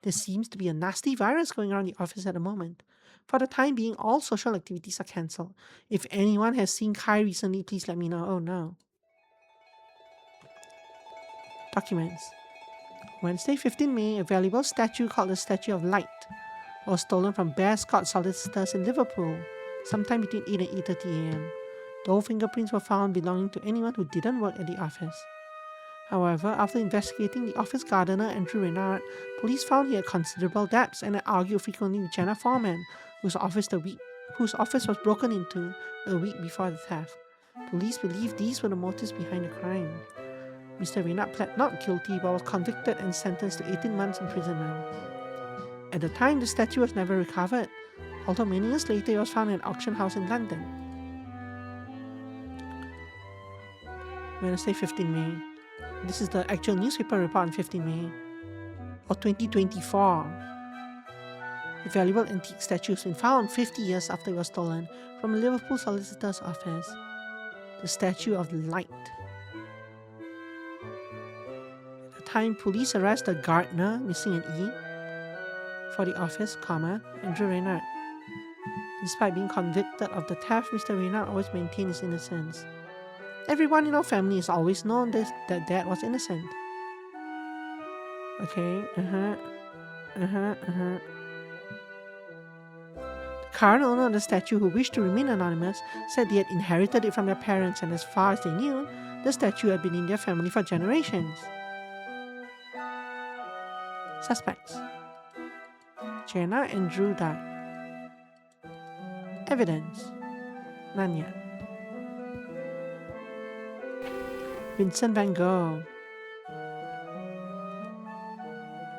[SPEAKER 1] There seems to be a nasty virus going around the office at the moment. For the time being, all social activities are cancelled. If anyone has seen Kai recently, please let me know. Oh no. Documents. Wednesday, 15 May, a valuable statue called the Statue of Light was stolen from Bear Scott Solicitors in Liverpool sometime between 8 and 8:30 a.m. No fingerprints were found belonging to anyone who didn't work at the office. However, after investigating the office gardener Andrew Reynard, police found he had considerable debts and had argued frequently with Jenna Foreman, whose office was broken into a week before the theft. Police believe these were the motives behind the crime. Mr. Reynard pled not guilty but was convicted and sentenced to 18 months imprisonment. At the time, the statue was never recovered, although many years later it was found in an auction house in London. Wednesday, 15 May. This is the actual newspaper report on 15 May. Or 2024. A valuable antique statue has been found 50 years after it was stolen from a Liverpool solicitor's office. The Statue of Light. At the time, police arrest the gardener, missing an E, for the office, Andrew Reynard. Despite being convicted of the theft, Mr. Reynard always maintained his innocence. Everyone in our family has always known that Dad was innocent. Okay, The current owner of the statue, who wished to remain anonymous, said they had inherited it from their parents, and as far as they knew, the statue had been in their family for generations. Suspects. Jenna and Drew died. Evidence. None yet. Vincent van Gogh.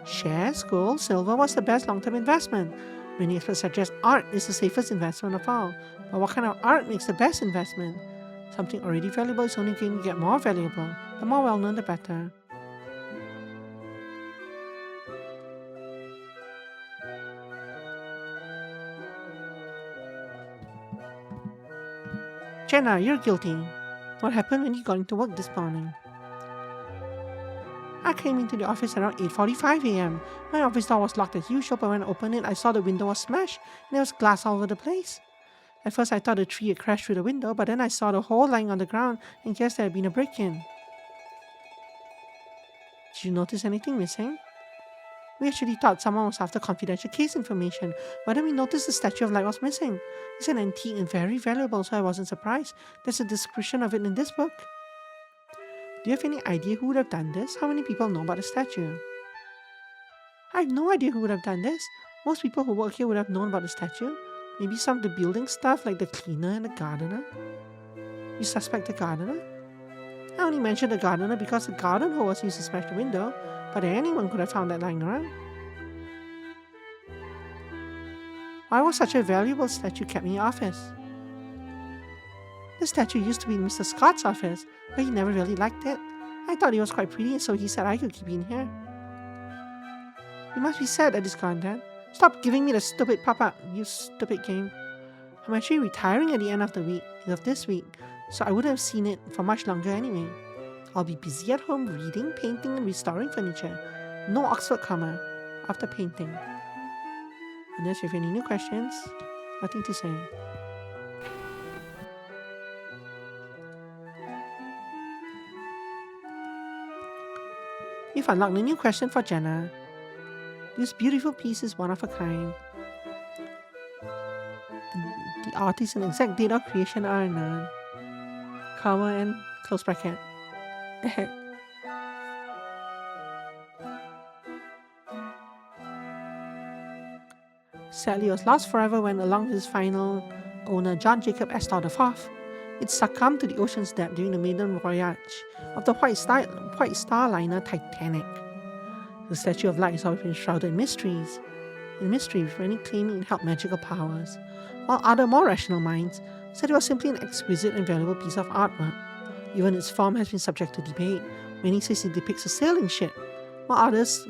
[SPEAKER 1] Shares, gold, silver was the best long-term investment. Many experts suggest art is the safest investment of all. But what kind of art makes the best investment? Something already valuable is only going to get more valuable. The more well-known, the better. Jenna, you're guilty. What happened when you got into work this morning? I came into the office around 8:45 a.m. My office door was locked as usual, but when I opened it, I saw the window was smashed and there was glass all over the place. At first, I thought a tree had crashed through the window, but then I saw the hole lying on the ground and guessed there had been a break-in. Did you notice anything missing? We actually thought someone was after confidential case information, but then we noticed the Statue of Light was missing. It's an antique and very valuable, so I wasn't surprised. There's a description of it in this book. Do you have any idea who would have done this? How many people know about the statue? I have no idea who would have done this. Most people who work here would have known about the statue. Maybe some of the building stuff like the cleaner and the gardener? You suspect the gardener? I only mentioned the gardener because the garden hose used to smash the window, but anyone could have found that lying around. Why was such a valuable statue kept in your office? The statue used to be in Mr. Scott's office, but he never really liked it. I thought it was quite pretty, so he said I could keep it in here. You must be sad that it's gone, Dad. Stop giving me the stupid pop-up, you stupid game. I'm actually retiring at the end of this week, so I wouldn't have seen it for much longer anyway. I'll be busy at home reading, painting, and restoring furniture. No Oxford comma after painting. Unless you have any new questions, nothing to say. You've unlocked a new question for Jenna. This beautiful piece is one of a kind. The artist and exact date of creation are unknown. Comma and close bracket. Sadly, it was lost forever when, along with its final owner John Jacob Astor IV, it succumbed to the ocean's depth during the maiden voyage of the White Star liner Titanic. The Statue of Light has always been shrouded in mystery, with many claiming it held magical powers, while other more rational minds said it was simply an exquisite and valuable piece of artwork. Even its form has been subject to debate. Many say it depicts a sailing ship, while others,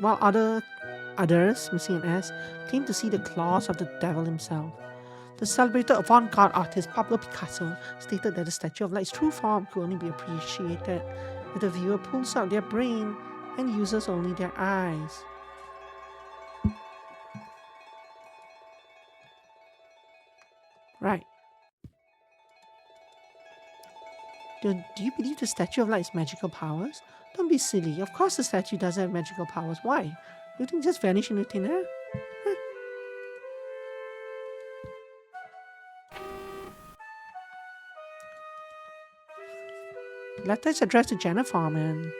[SPEAKER 1] missing an S, claim to see the claws of the devil himself. The celebrated avant-garde artist Pablo Picasso stated that the Statue of Light's true form could only be appreciated if the viewer pulls out their brain and uses only their eyes. Right. Do you believe the Statue of Light's magical powers? Don't be silly. Of course the statue doesn't have magical powers. Why? Do you think it just vanish into thin air? Letter is addressed to Jenna Foreman.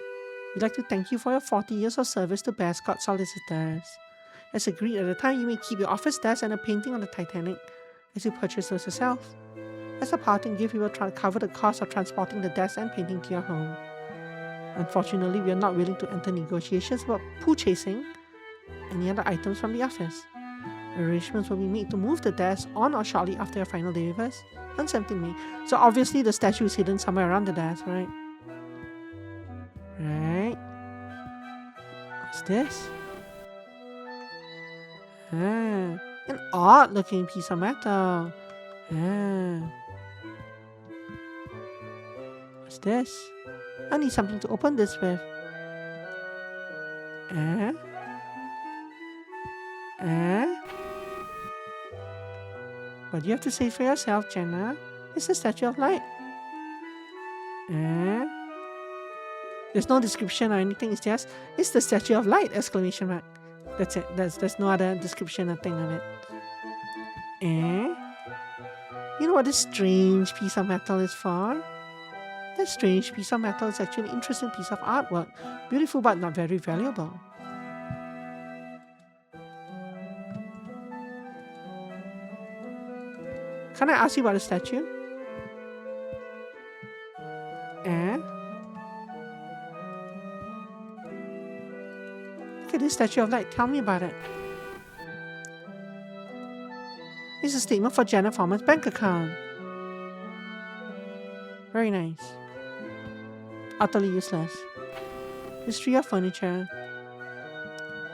[SPEAKER 1] We'd like to thank you for your 40 years of service to Bear Scott Solicitors. As agreed at the time, you may keep your office desk and a painting on the Titanic as you purchase those yourself. As a parting gift, we will try to cover the cost of transporting the desk and painting to your home. Unfortunately, we are not willing to enter negotiations about purchasing any other items from the office. Arrangements will be made to move the desk on or shortly after your final day with us on 17 May. So obviously the statue is hidden somewhere around the desk, right? Right? What's this? An odd looking piece of metal. What's this? I need something to open this with. But you have to say it for yourself, Jenna. It's the Statue of Light. There's no description or anything. It's just, it's the Statue of Light! Exclamation mark. That's it. There's no other description or thing of it. You know what this strange piece of metal is for? This strange piece of metal is actually an interesting piece of artwork. Beautiful but not very valuable. Can I ask you about the statue? Look at this Statue of Light. Tell me about it. It's a statement for Jenna Foreman's bank account. Very nice. Utterly useless. History of furniture.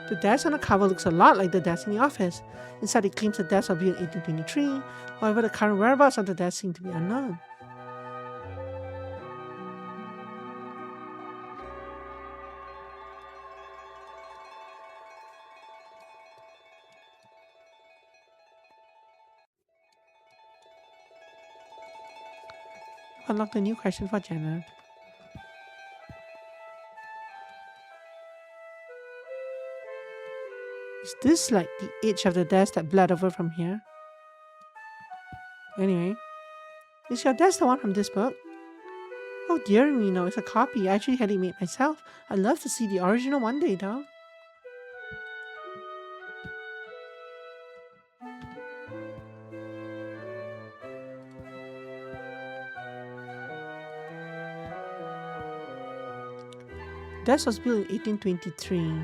[SPEAKER 1] The desk on the cover looks a lot like the desk in the office. Inside it claims the desk was built in 1823, however the current whereabouts of the desk seem to be unknown. Unlock the new question for Jenna. Is this like the edge of the desk that bled over from here? Anyway, is your desk the one from this book? Oh dear me, no, it's a copy. I actually had it made myself. I'd love to see the original one day though. This was built in 1823.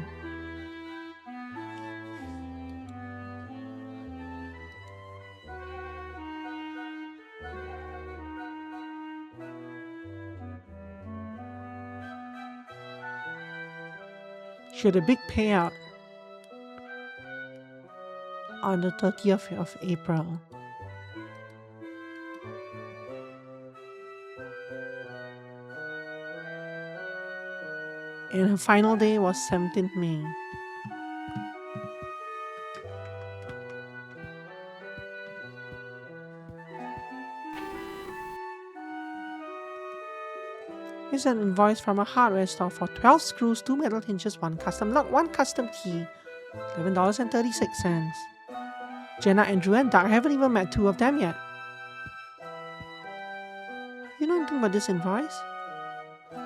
[SPEAKER 1] She had a big payout on the 30th of April. And her final day was 17th May. Here's an invoice from a hardware store for 12 screws, 2 metal hinges, 1 custom lock, 1 custom key, $11.36. Jenna, Andrew, and Doug, I haven't even met 2 of them yet. You know anything about this invoice?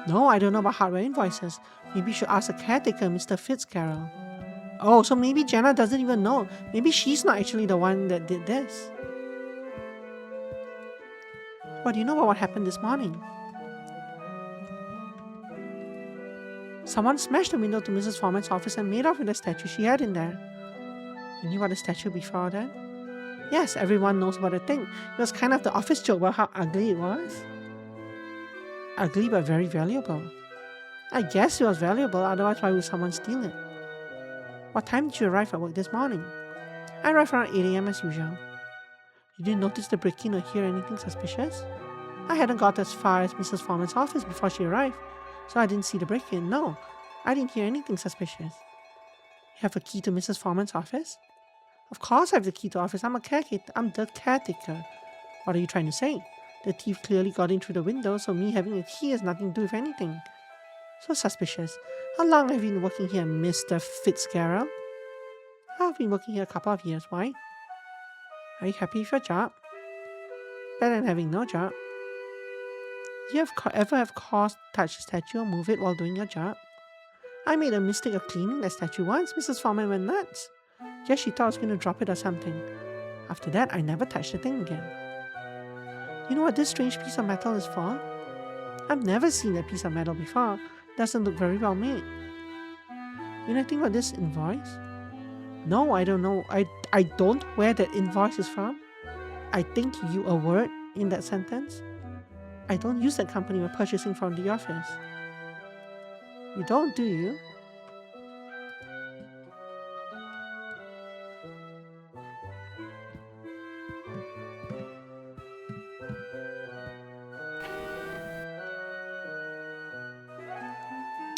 [SPEAKER 1] No, I don't know about hardware invoices. Maybe you should ask the caretaker, Mr. Fitzgerald. Oh, so maybe Jenna doesn't even know. Maybe she's not actually the one that did this. What do you know about what happened this morning? Someone smashed the window to Mrs. Foreman's office and made off with the statue she had in there. You knew about the statue before then? Yes, everyone knows about the thing. It was kind of the office joke about how ugly it was. Ugly but very valuable. I guess it was valuable, otherwise why would someone steal it? What time did you arrive at work this morning? I arrived around 8 AM as usual. You didn't notice the break-in or hear anything suspicious? I hadn't got as far as Mrs. Foreman's office before she arrived, so I didn't see the break-in. No, I didn't hear anything suspicious. You have a key to Mrs. Foreman's office? Of course I have the key to the office. I'm the caretaker. What are you trying to say? The thief clearly got in through the window, so me having a key has nothing to do with anything. So suspicious. How long have you been working here, Mr. Fitzgerald? I've been working here a couple of years. Why? Are you happy with your job? Better than having no job. Do you ever have cause touch the statue or move it while doing your job? I made a mistake of cleaning the statue once. Mrs. Foreman went nuts. Guess she thought I was going to drop it or something. After that, I never touched the thing again. You know what this strange piece of metal is for? I've never seen a piece of metal before. It doesn't look very well made. You know anything about this invoice? No, I don't know. I don't where that invoice is from. I think you a word in that sentence. I don't use that company we're purchasing from the office. You don't, do you?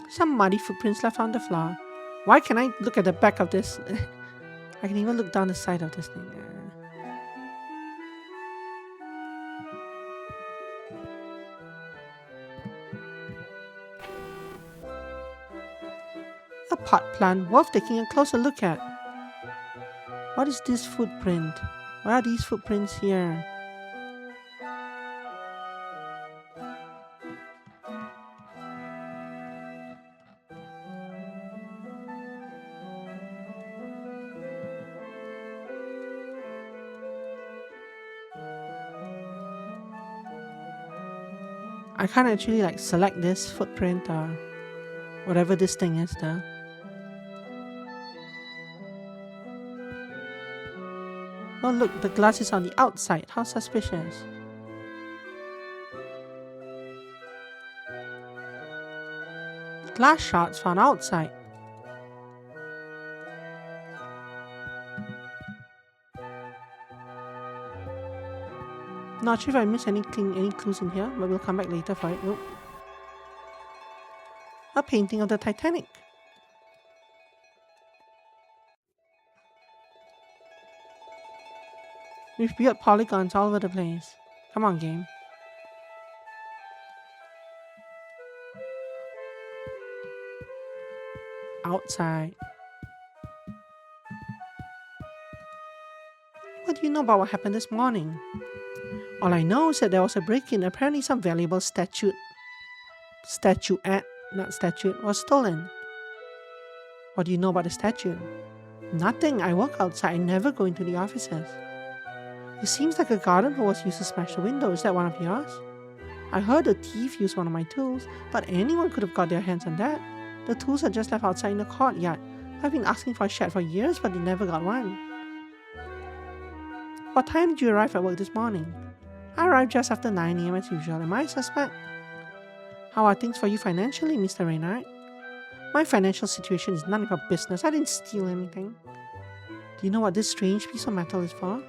[SPEAKER 1] Some muddy footprints left on the floor. Why can I look at the back of this? I can even look down the side of this thing. A pot plant worth taking a closer look at. What is this footprint? Why are these footprints here? I can't actually select this footprint or whatever this thing is though. Oh look, the glass is on the outside. How suspicious. Glass shards found outside. Not sure if I missed any clues in here, but we'll come back later for it. Nope. A painting of the Titanic. With weird polygons all over the place. Come on, game. Outside. What do you know about what happened this morning? All I know is that there was a break-in. Apparently some valuable statuette was stolen. What do you know about the statue? Nothing. I work outside. I never go into the offices. It seems like a garden hose was used to smash the window. Is that one of yours? I heard a thief use one of my tools, but anyone could have got their hands on that. The tools are just left outside in the courtyard. I've been asking for a shed for years, but they never got one. What time did you arrive at work this morning? I arrived just after 9 a.m. as usual. Am I a suspect? How are things for you financially, Mr. Reynard? My financial situation is none of your business. I didn't steal anything. Do you know what this strange piece of metal is for?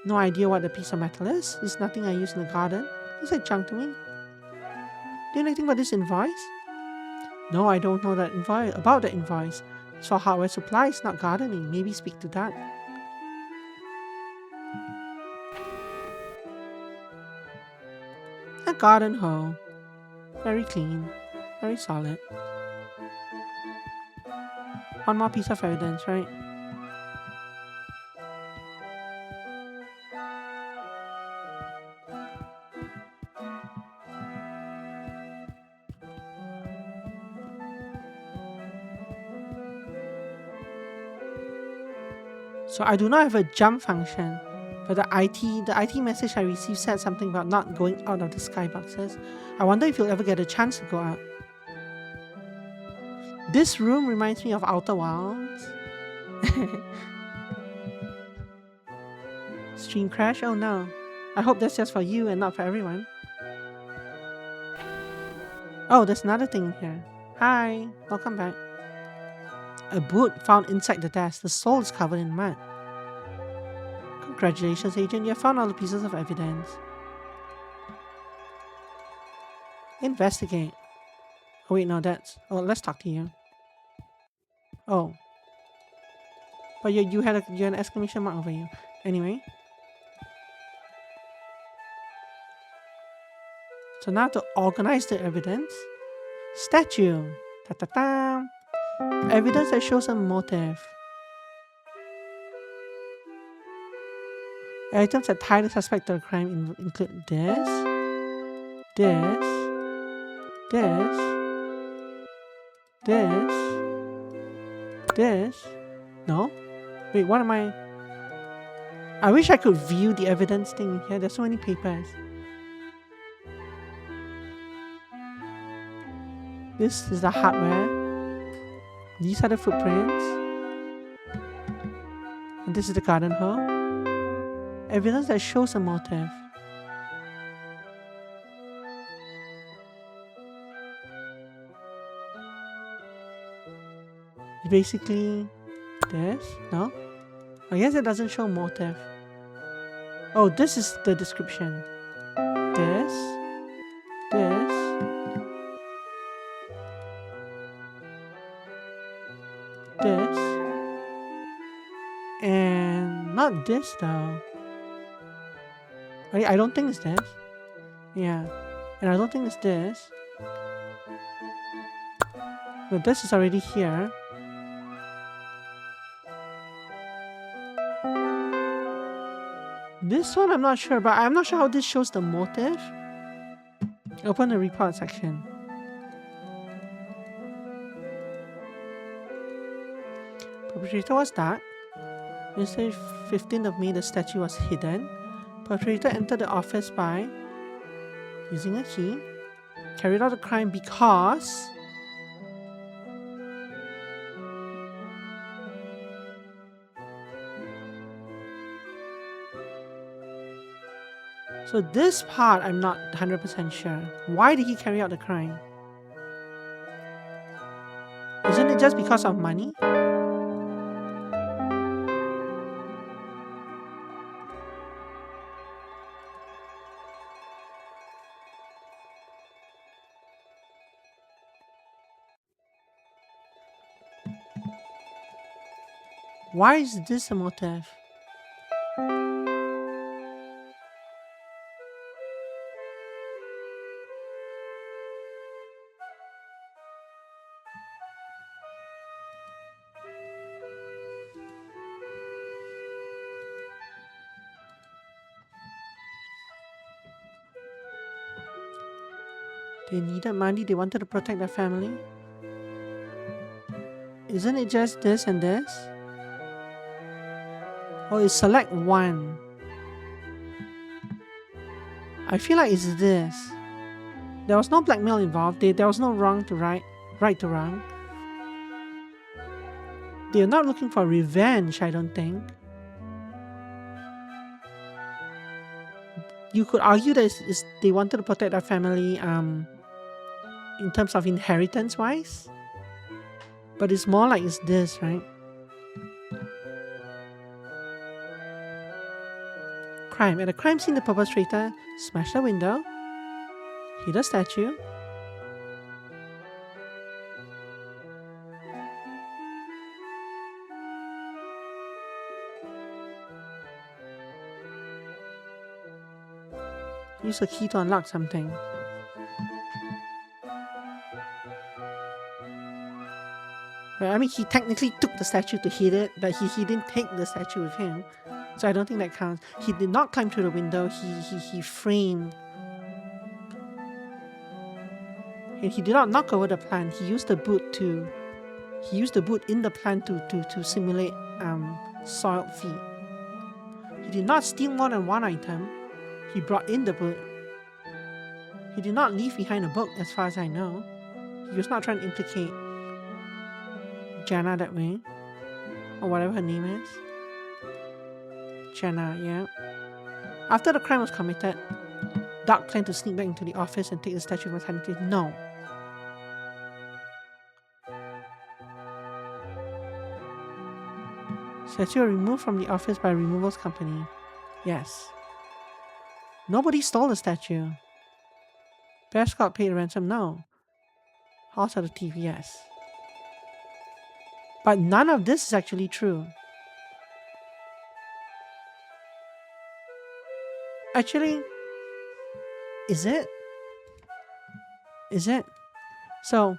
[SPEAKER 1] No idea what the piece of metal is. It's nothing I use in the garden. It's like junk to me. Do you know anything about this invoice? No, I don't know about the invoice. It's for hardware supplies, not gardening. Maybe speak to that. A garden hoe. Very clean. Very solid. One more piece of evidence, right? So I do not have a jump function, but the IT message I received said something about not going out of the skyboxes. I wonder if you'll ever get a chance to go out. This room reminds me of Outer Wilds. Stream crash? Oh no. I hope that's just for you and not for everyone. Oh, there's another thing here. Hi, welcome back. A boot found inside the desk. The sole is covered in mud. Congratulations, Agent. You have found all the pieces of evidence. Investigate. Oh wait, no, that's... Oh, let's talk to you. Oh. But you had an exclamation mark over you. Anyway. So now to organize the evidence. Statue. Ta-ta-ta. Evidence that shows a motive. Items that tie the suspect to the crime include this, this, this. No? Wait, what am I? I wish I could view the evidence thing in here. There's so many papers. This is the hardware. These are the footprints. And this is the garden hoe. Evidence that shows a motive. Basically, this? No? I guess it doesn't show motive. Oh, this is the description. This. And not this though. I don't think it's this. Yeah. And I don't think it's this. But this is already here. This one I'm not sure, but I'm not sure how this shows the motive. Open the report section. Perpetrator was dark. Wednesday, 15th of May, the statue was hidden. Perpetrator entered the office by using a key. Carried out the crime because so this part I'm not 100% sure. Why did he carry out the crime? Isn't it just because of money? Why is this a motive? They needed money, they wanted to protect their family. Isn't it just this and this? Or is select one? I feel like it's this. There was no blackmail involved. There was no wrong to right. right or wrong. They're not looking for revenge, I don't think. You could argue that they wanted to protect their family in terms of inheritance wise, but it's more like it's this, right? Crime. At a crime scene, the perpetrator smashed a window, hit a statue, use a key to unlock something. Right, I mean, he technically took the statue to hit it, but he didn't take the statue with him. So I don't think that counts. He did not climb through the window. He framed. And he did not knock over the plant. He used the boot in the plant to simulate soiled feet. He did not steal more than one item. He brought in the boot. He did not leave behind a book, as far as I know. He was not trying to implicate Jenna that way, or whatever her name is. Jenna, yeah. After the crime was committed, Doug planned to sneak back into the office and take the statue of maternity. No. Statue removed from the office by a removals company. Yes. Nobody stole the statue. Prescott paid ransom. No. House of the thief. Yes. But none of this is actually true. Actually, is it? Is it? So,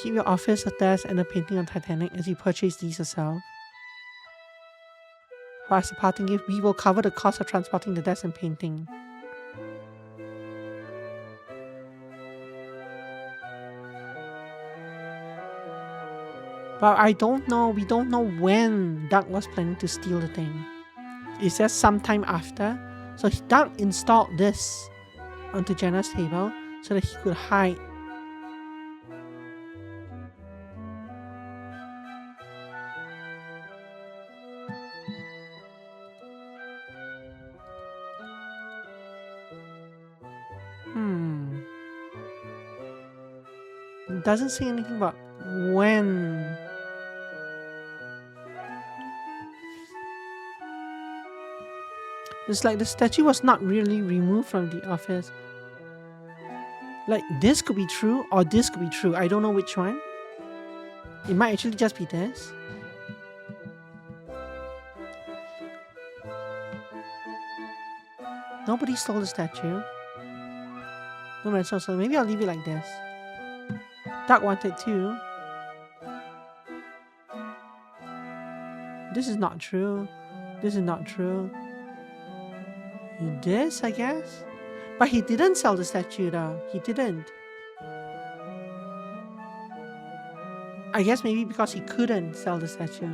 [SPEAKER 1] keep your office, a desk, and a painting on Titanic as you purchase these yourself. For as a parting gift, we will cover the cost of transporting the desk and painting. But I don't know, we don't know when Doug was planning to steal the thing. It's just sometime after. So Doug installed this onto Jenna's table so that he could hide. It doesn't say anything about when. It's like the statue was not really removed from the office. Like, this could be true or this could be true. I don't know which one. It might actually just be this. Nobody stole the statue. No matter, so maybe I'll leave it like this. Doug wanted to. This is not true. This is not true. This, I guess? But he didn't sell the statue though. He didn't. I guess maybe because he couldn't sell the statue.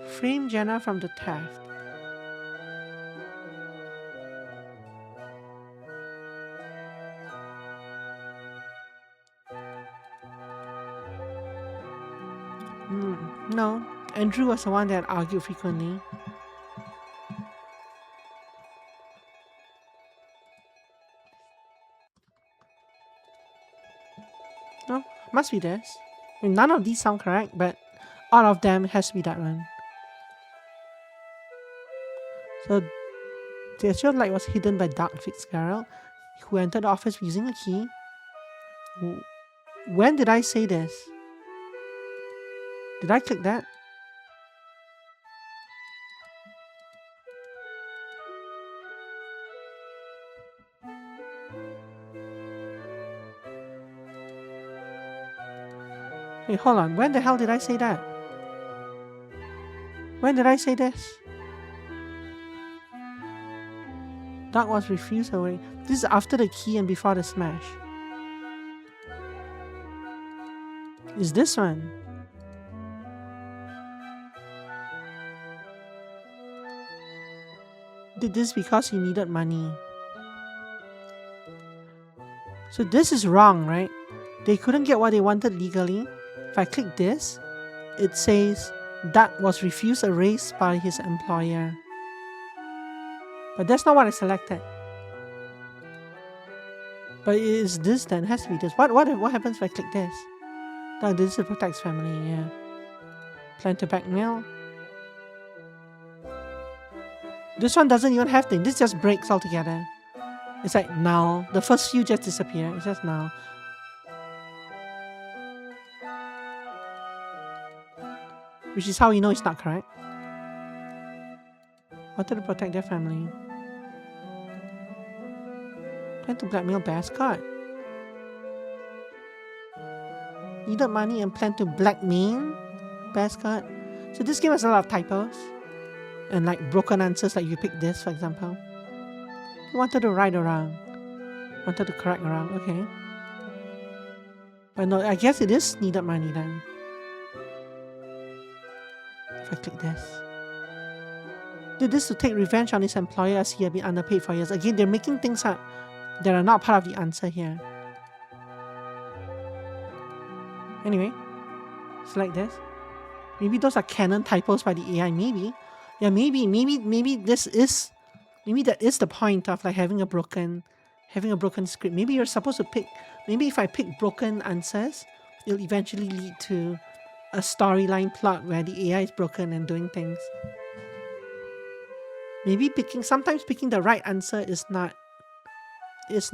[SPEAKER 1] Frame Jenna from the theft. No, Andrew was the one that argued frequently. No, must be this. I mean, none of these sound correct, but all of them has to be that one. So, the actual light was hidden by Doug Fitzgerald, who entered the office using a key. When did I say this? Did I click that? Hey, hold on. When the hell did I say that? When did I say this? Doug was refused away. This is after the key and before the smash. is this one. Did this because he needed money. So this is wrong, right? They couldn't get what they wanted legally. If I click this, it says that was refused a raise by his employer. But that's not what I selected. But it is this then? It has to be this. What happens if I click this? No, this is protects family, yeah. Plan to blackmail. This one doesn't even have thing. This just breaks altogether. It's like null. The first few just disappear. It's just null. Which is how you know it's not correct. Wanted to protect their family. Plan to blackmail Bascott. Needed money and plan to blackmail Bascott. So this game has a lot of typos. And like broken answers, like you pick this for example. Wanted to right or wrong. Wanted to correct or wrong, okay. But no, I guess it is needed money then. If I click this. Did this to take revenge on his employer as he had been underpaid for years. Again, they're making things up that are not part of the answer here. Anyway, select this. Maybe those are canon typos by the AI, maybe. Yeah, maybe that is the point of like having a broken script. Maybe you're supposed to pick, maybe if I pick broken answers, it'll eventually lead to a storyline plot where the AI is broken and doing things. Maybe sometimes picking the right answer is not it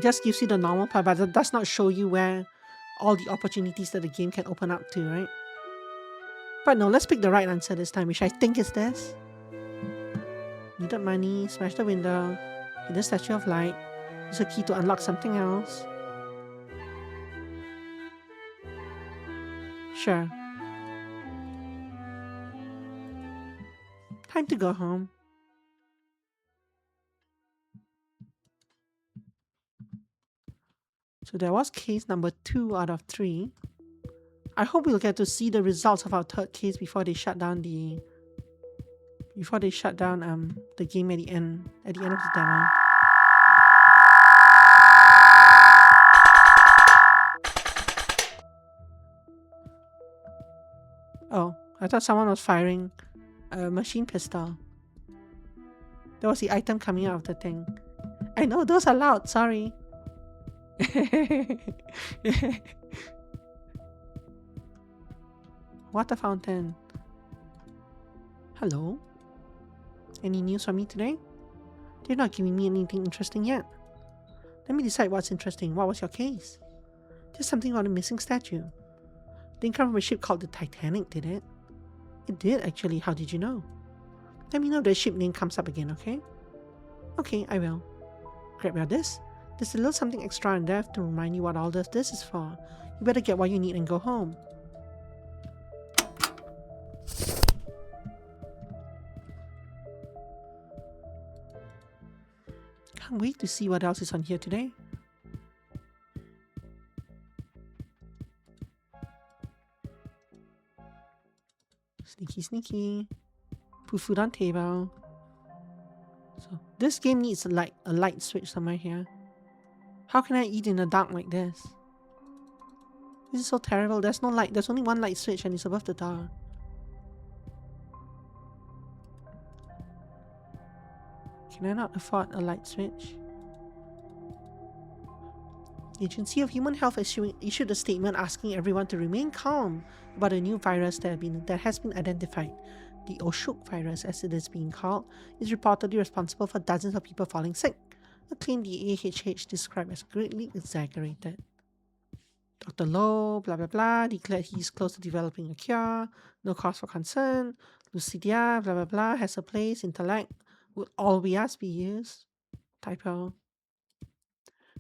[SPEAKER 1] just gives you the normal part, but it does not show you where all the opportunities that the game can open up to, right? But no, let's pick the right answer this time, which I think is this. Needed money, smash the window, hit the Statue of Light. Use a key to unlock something else. Sure. Time to go home. So that was case number 2 out of 3. I hope we'll get to see the results of our third case before they shut down the game at the end of the demo. Oh, I thought someone was firing a machine pistol. That was the item coming out of the thing. I know, those are loud, sorry. Water fountain. Hello? Any news from me today? They're not giving me anything interesting yet. Let me decide what's interesting. What was your case? Just something about a missing statue. Didn't come from a ship called the Titanic, did it? It did, actually. How did you know? Let me know if the ship name comes up again, okay? Okay, I will. Grab your this. There's a little something extra in there to remind you what all this is for. You better get what you need and go home. Can't wait to see what else is on here today. Sneaky, sneaky. Put food on table. So this game needs a light switch somewhere here. How can I eat in the dark like this? This is so terrible. There's no light. There's only one light switch and it's above the door. Can I not afford a light switch? The Agency of Human Health issued a statement asking everyone to remain calm about a new virus that has been identified. The Oshuk virus, as it is being called, is reportedly responsible for dozens of people falling sick, a claim the AHH described as greatly exaggerated. Dr. Lowe, blah blah blah, declared he is close to developing a cure, no cause for concern. Lucidia, blah blah blah, has a place, intellect, would always be used. Typo.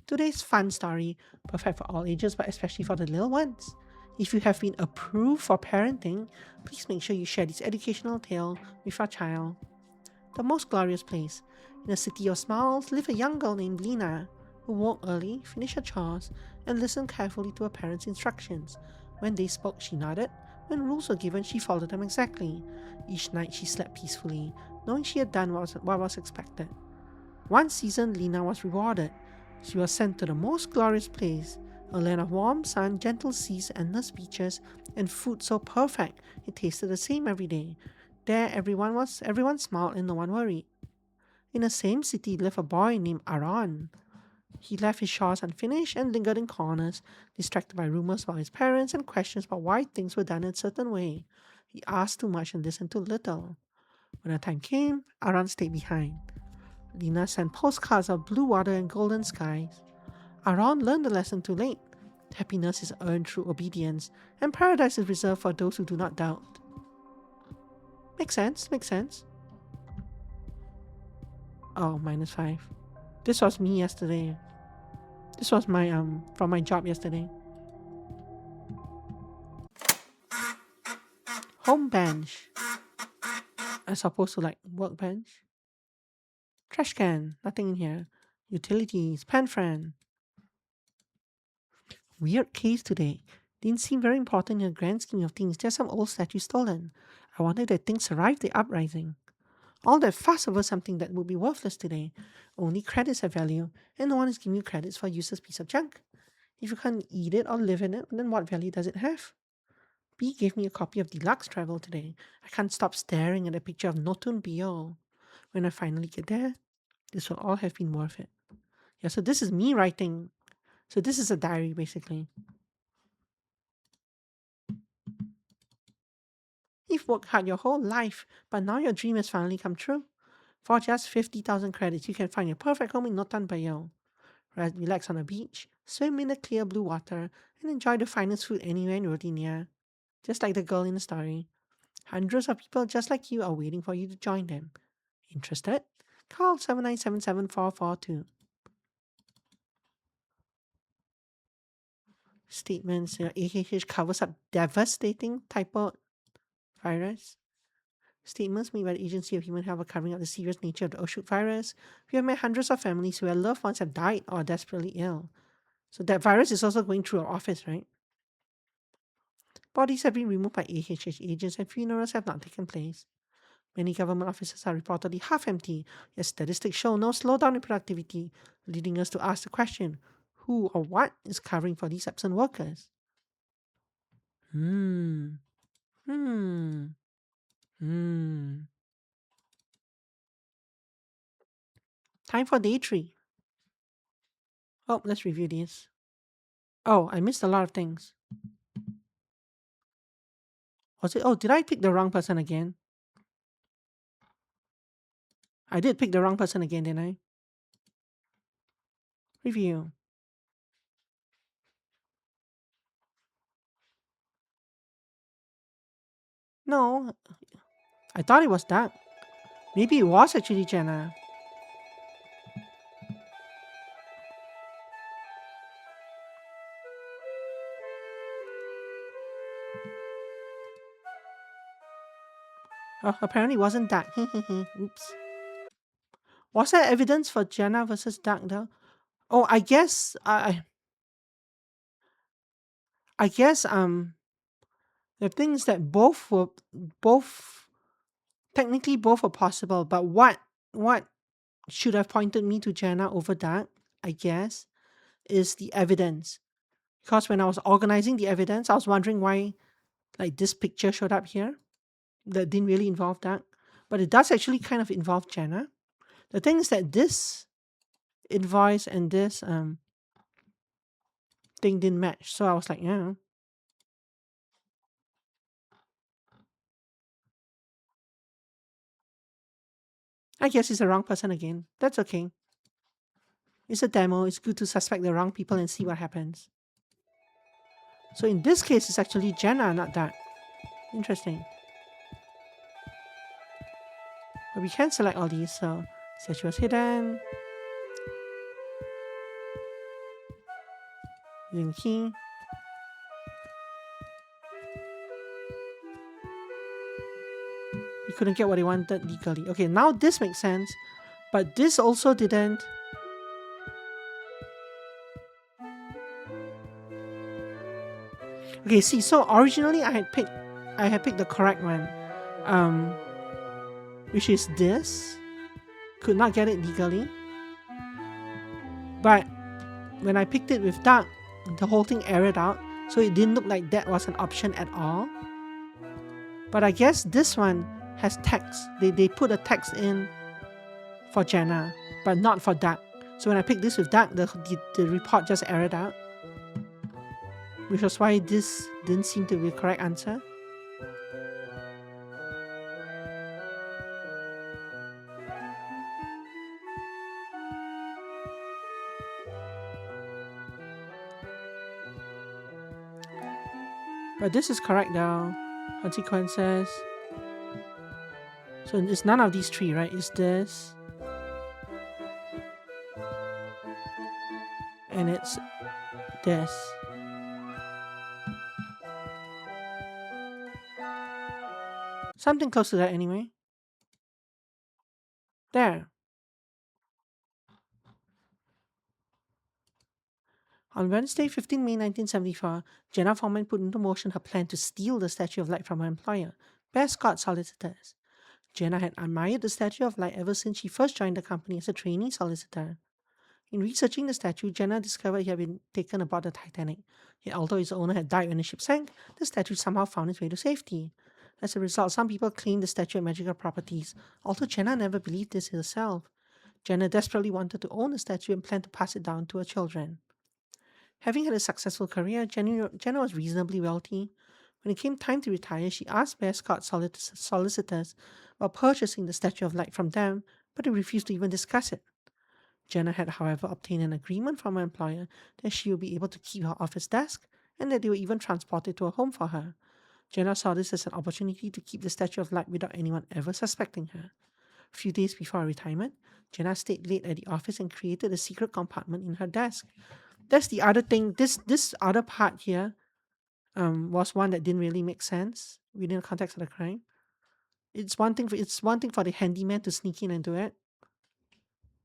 [SPEAKER 1] Today's fun story, perfect for all ages, but especially for the little ones. If you have been approved for parenting, please make sure you share this educational tale with your child. The Most Glorious Place. In a city of smiles lived a young girl named Lena, who who woke early, finished her chores, and listened carefully to her parents' instructions. When they spoke, she nodded. When rules were given, she followed them exactly. Each night she slept peacefully, knowing she had done what was expected. One season, Lena was rewarded. She was sent to the most glorious place, a land of warm sun, gentle seas, endless beaches, and food so perfect it tasted the same every day. There, everyone smiled and no one worried. In the same city lived a boy named Aaron. He left his chores unfinished and lingered in corners, distracted by rumors about his parents and questions about why things were done in a certain way. He asked too much and listened too little. When the time came, Aaron stayed behind. Lena sent postcards of blue water and golden skies. Aaron learned the lesson too late. Happiness is earned through obedience, and paradise is reserved for those who do not doubt. Makes sense. Oh, -5. This was me yesterday. This was my from my job yesterday. Home bench. As opposed to like workbench. Trash can. Nothing in here. Utilities. Pen friend. Weird case today. Didn't seem very important in the grand scheme of things. There's some old statue stolen. I wonder if that thing survived the uprising. All that fuss over something that would be worthless today. Only credits have value, and no one is giving you credits for a useless piece of junk. If you can't eat it or live in it, then what value does it have? B gave me a copy of Deluxe Travel today. I can't stop staring at a picture of Notun Bio. When I finally get there, this will all have been worth it. Yeah, so this is me writing. So this is a diary, basically. You've worked hard your whole life, but now your dream has finally come true. For just 50,000 credits, you can find your perfect home in Notan Bayou. Relax on the beach, swim in the clear blue water, and enjoy the finest food anywhere in Rodinia. Just like the girl in the story. Hundreds of people just like you are waiting for you to join them. Interested? Call 7977442. Statements, AHH covers up devastating typhoid virus. Statements made by the Agency of Human Health are covering up the serious nature of the Oshuk virus. We have met hundreds of families where loved ones have died or are desperately ill. So that virus is also going through our office, right? Bodies have been removed by AHH agents and funerals have not taken place. Many government offices are reportedly half empty, yet statistics show no slowdown in productivity, leading us to ask the question, who or what is covering for these absent workers? Time for day 3. Oh, let's review this. Oh, I missed a lot of things. Was it? Oh, did I pick the wrong person again? I did pick the wrong person again, didn't I? Review. No, I thought it was Doug. Maybe it was actually Jenna. Oh, apparently it wasn't Doug. Oops. Was there evidence for Jenna versus Doug though? Oh, I guess I guess the thing is that both technically both were possible, but what should have pointed me to Jenna over Doug, I guess, is the evidence. Because when I was organizing the evidence, I was wondering why like this picture showed up here that didn't really involve Doug. But it does actually kind of involve Jenna. The thing is that this invoice and this thing didn't match. So I was like, yeah. I guess it's the wrong person again. That's okay. It's a demo. It's good to suspect the wrong people and see what happens. So in this case, it's actually Jenna, not Doug. Interesting. But we can select all these. So statue was hidden. Using key. We couldn't get what they wanted legally. Okay, now this makes sense. But this also didn't. Okay, see, so originally I had picked the correct one, which is this. Could not get it legally, but when I picked it with dark, the whole thing errored out, so it didn't look like that was an option at all. But I guess this one has text. They put a text in for Jenna, but not for dark. So when I picked this with dark, the report just errored out, which was why this didn't seem to be the correct answer. But this is correct though. Consequences. So it's none of these three, right? It's this. And it's this. Something close to that anyway. There. On Wednesday, 15 May 1974, Jenna Foreman put into motion her plan to steal the Statue of Light from her employer, Bear Scott Solicitors. Jenna had admired the Statue of Light ever since she first joined the company as a trainee solicitor. In researching the statue, Jenna discovered it had been taken aboard the Titanic. Yet although its owner had died when the ship sank, the statue somehow found its way to safety. As a result, some people claimed the statue had magical properties, although Jenna never believed this herself. Jenna desperately wanted to own the statue and planned to pass it down to her children. Having had a successful career, Jenna was reasonably wealthy. When it came time to retire, she asked Bear Scott solicitors about purchasing the Statue of Light from them, but they refused to even discuss it. Jenna had, however, obtained an agreement from her employer that she would be able to keep her office desk and that they would even transport it to a home for her. Jenna saw this as an opportunity to keep the Statue of Light without anyone ever suspecting her. A few days before her retirement, Jenna stayed late at the office and created a secret compartment in her desk. That's the other thing. This other part here was one that didn't really make sense within the context of the crime. It's one thing for the handyman to sneak in and do it.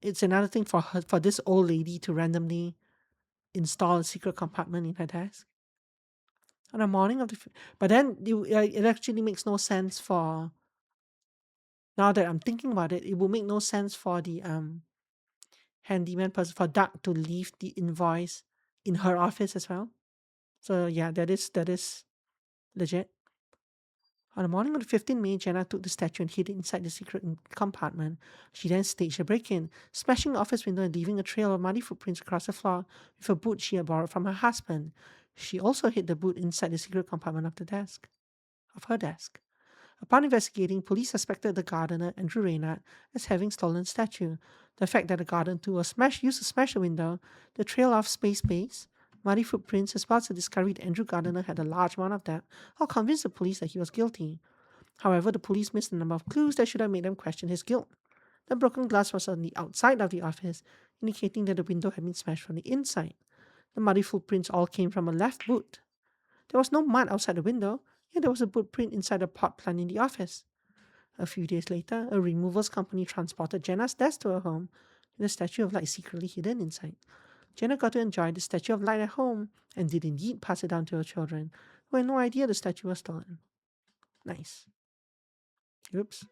[SPEAKER 1] It's another thing for this old lady to randomly install a secret compartment in her desk on the morning of the. But then it actually makes no sense for. Now that I'm thinking about it, it will make no sense for the handyman person, for Doug to leave the invoice in her office as well. So yeah, that is legit. On the morning of the 15th May, Jenna took the statue and hid it inside the secret compartment. She then staged a break-in, smashing the office window and leaving a trail of muddy footprints across the floor with a boot she had borrowed from her husband. She also hid the boot inside the secret compartment of her desk. Upon investigating, police suspected the gardener, Andrew Reynard, as having stolen the statue. The fact that the gardener too was used to smash the window, the trail of space base, muddy footprints, as well as the discovery that Andrew Gardiner had a large amount of debt, all convinced the police that he was guilty. However, the police missed a number of clues that should have made them question his guilt. The broken glass was on the outside of the office, indicating that the window had been smashed from the inside. The muddy footprints all came from a left boot. There was no mud outside the window, yet there was a boot print inside a pot plant in the office. A few days later, a removals company transported Jenna's desk to her home, with the Statue of Light secretly hidden inside. Jenna got to enjoy the Statue of Light at home and did indeed pass it down to her children, who had no idea the statue was stolen. Nice. Oops.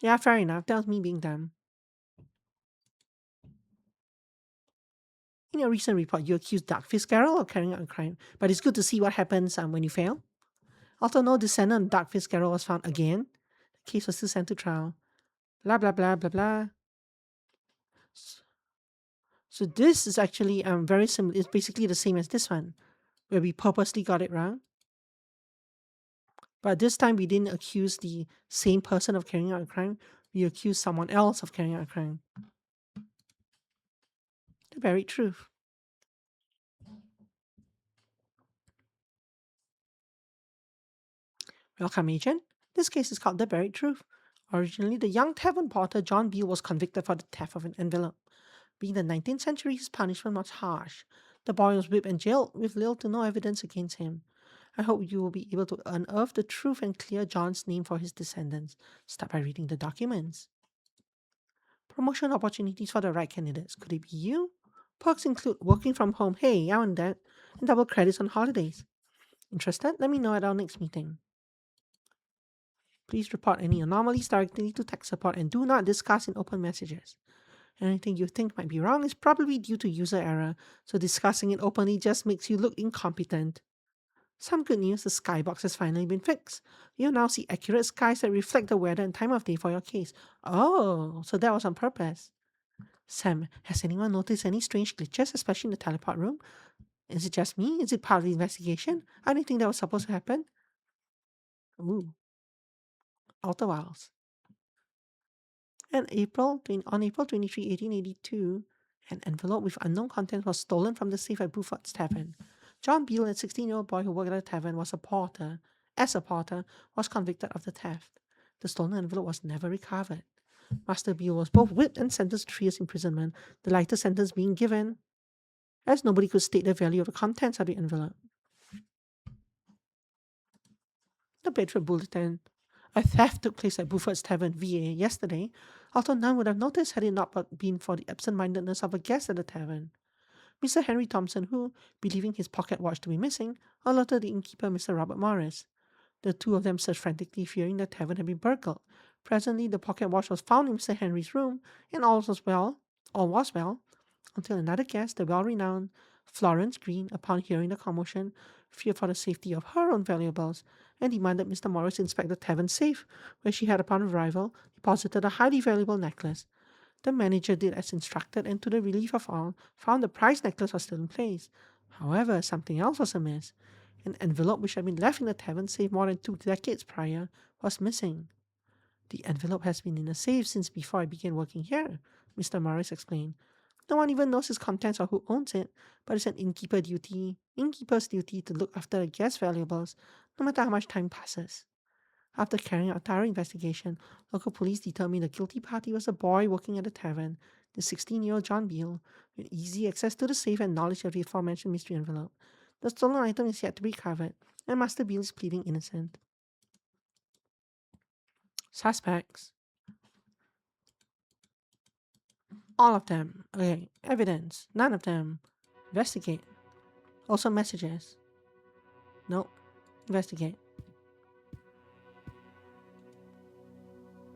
[SPEAKER 1] Yeah, fair enough. That was me being dumb. In a recent report, you accused Doug Fitzgerald of carrying out a crime, but it's good to see what happens when you fail. Although no descendant of Doug Fitzgerald was found again, the case was still sent to trial. Blah, blah, blah, blah, blah. So this is actually very similar. It's basically the same as this one, where we purposely got it wrong. But this time we didn't accuse the same person of carrying out a crime. We accused someone else of carrying out a crime. The buried truth. Welcome, agent. This case is called The Buried Truth. Originally, the young tavern porter John Beale was convicted for the theft of an envelope. Being the 19th century, his punishment was harsh. The boy was whipped and jailed with little to no evidence against him. I hope you will be able to unearth the truth and clear John's name for his descendants. Start by reading the documents. Promotion opportunities for the right candidates. Could it be you? Perks include working from home, hey, I want that, and double credits on holidays. Interested? Let me know at our next meeting. Please report any anomalies directly to tech support and do not discuss in open messages. Anything you think might be wrong is probably due to user error, so discussing it openly just makes you look incompetent. Some good news, the skybox has finally been fixed. You now see accurate skies that reflect the weather and time of day for your case. Oh, so that was on purpose. Sam, has anyone noticed any strange glitches, especially in the teleport room? Is it just me? Is it part of the investigation? I didn't think that was supposed to happen. Ooh, Outer Wilds. On April 23, 1882, an envelope with unknown contents was stolen from the safe at Buford's Tavern. John Beale, a 16-year-old boy who worked at the tavern, was a porter, was convicted of the theft. The stolen envelope was never recovered. Master Beale was both whipped and sentenced to 3 years imprisonment, the lighter sentence being given, as nobody could state the value of the contents of the envelope. The Bedford Bulletin. A theft took place at Buford's Tavern, VA, yesterday, although none would have noticed had it not been for the absent-mindedness of a guest at the tavern. Mr. Henry Thompson, who, believing his pocket watch to be missing, alerted the innkeeper, Mr. Robert Morris. The two of them searched frantically, fearing the tavern had been burgled. Presently, the pocket watch was found in Mr. Henry's room, and all was well, until another guest, the well-renowned Florence Green, upon hearing the commotion, feared for the safety of her own valuables, and demanded Mr. Morris inspect the tavern safe, where she had, upon arrival, deposited a highly valuable necklace. The manager did as instructed, and to the relief of all, found the prize necklace was still in place. However, something else was amiss. An envelope which had been left in the tavern safe more than 2 decades prior was missing. The envelope has been in the safe since before I began working here, Mr. Morris explained. No one even knows its contents or who owns it, but it's an innkeeper's duty to look after the guest's valuables, no matter how much time passes. After carrying out a thorough investigation, local police determined the guilty party was a boy working at the tavern, the 16-year-old John Beale, with easy access to the safe and knowledge of the aforementioned mystery envelope. The stolen item is yet to be recovered, and Master Beale is pleading innocent. Suspects. All of them. Okay. Evidence. None of them. Investigate. Also messages. Nope. Investigate.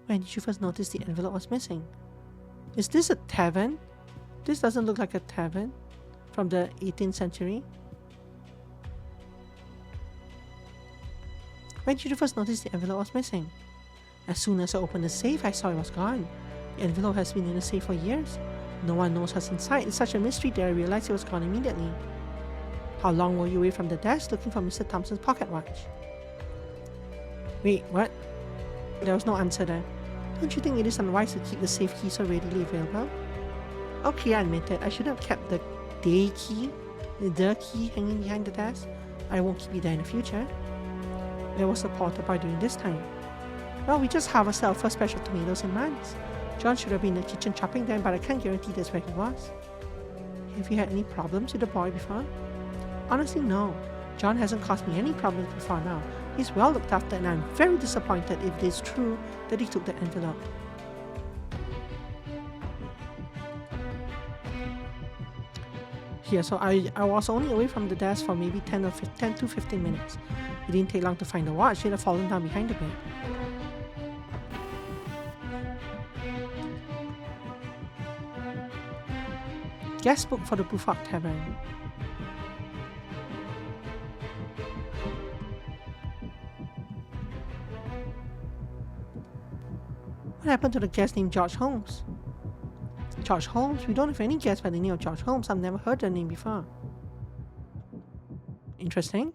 [SPEAKER 1] When did you first notice the envelope was missing? Is this a tavern? This doesn't look like a tavern from the 18th century. When did you first notice the envelope was missing? As soon as I opened the safe, I saw it was gone. The envelope has been in the safe for years. No one knows what's inside. It's such a mystery that I realized it was gone immediately. How long were you away from the desk looking for Mr. Thompson's pocket watch? Wait, what? There was no answer there. Don't you think it is unwise to keep the safe key so readily available? Okay, I admit it. I should have kept the key hanging behind the desk. I won't keep it there in the future. Where was the porter by during this time? Well, we just harvested our first batch of tomatoes in months. John should have been in the kitchen chopping them, but I can't guarantee that's where he was. Have you had any problems with the boy before? Honestly, no. John hasn't caused me any problems before now. He's well looked after, and I'm very disappointed if it is true that he took the envelope. Here, so I was only away from the desk for maybe 10 to 15 minutes. It didn't take long to find the watch. It had fallen down behind the bed. Guest book for the Buford Tavern. What happened to the guest named George Holmes? George Holmes? We don't have any guests by the name of George Holmes. I've never heard the name before. Interesting.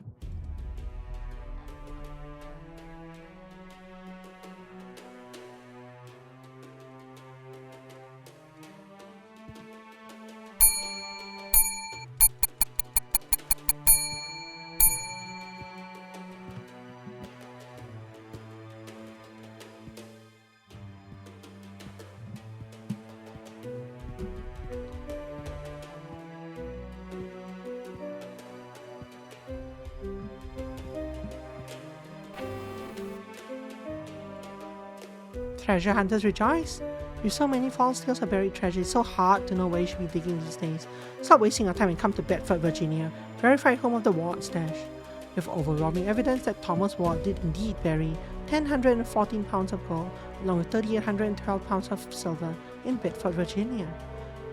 [SPEAKER 1] Treasure hunters rejoice. With so many false tales of buried treasure, it's so hard to know where you should be digging these days. Stop wasting your time and come to Bedford, Virginia, verified home of the Ward stash. We have overwhelming evidence that Thomas Ward did indeed bury 1,014 pounds of gold, along with 3,812 pounds of silver in Bedford, Virginia.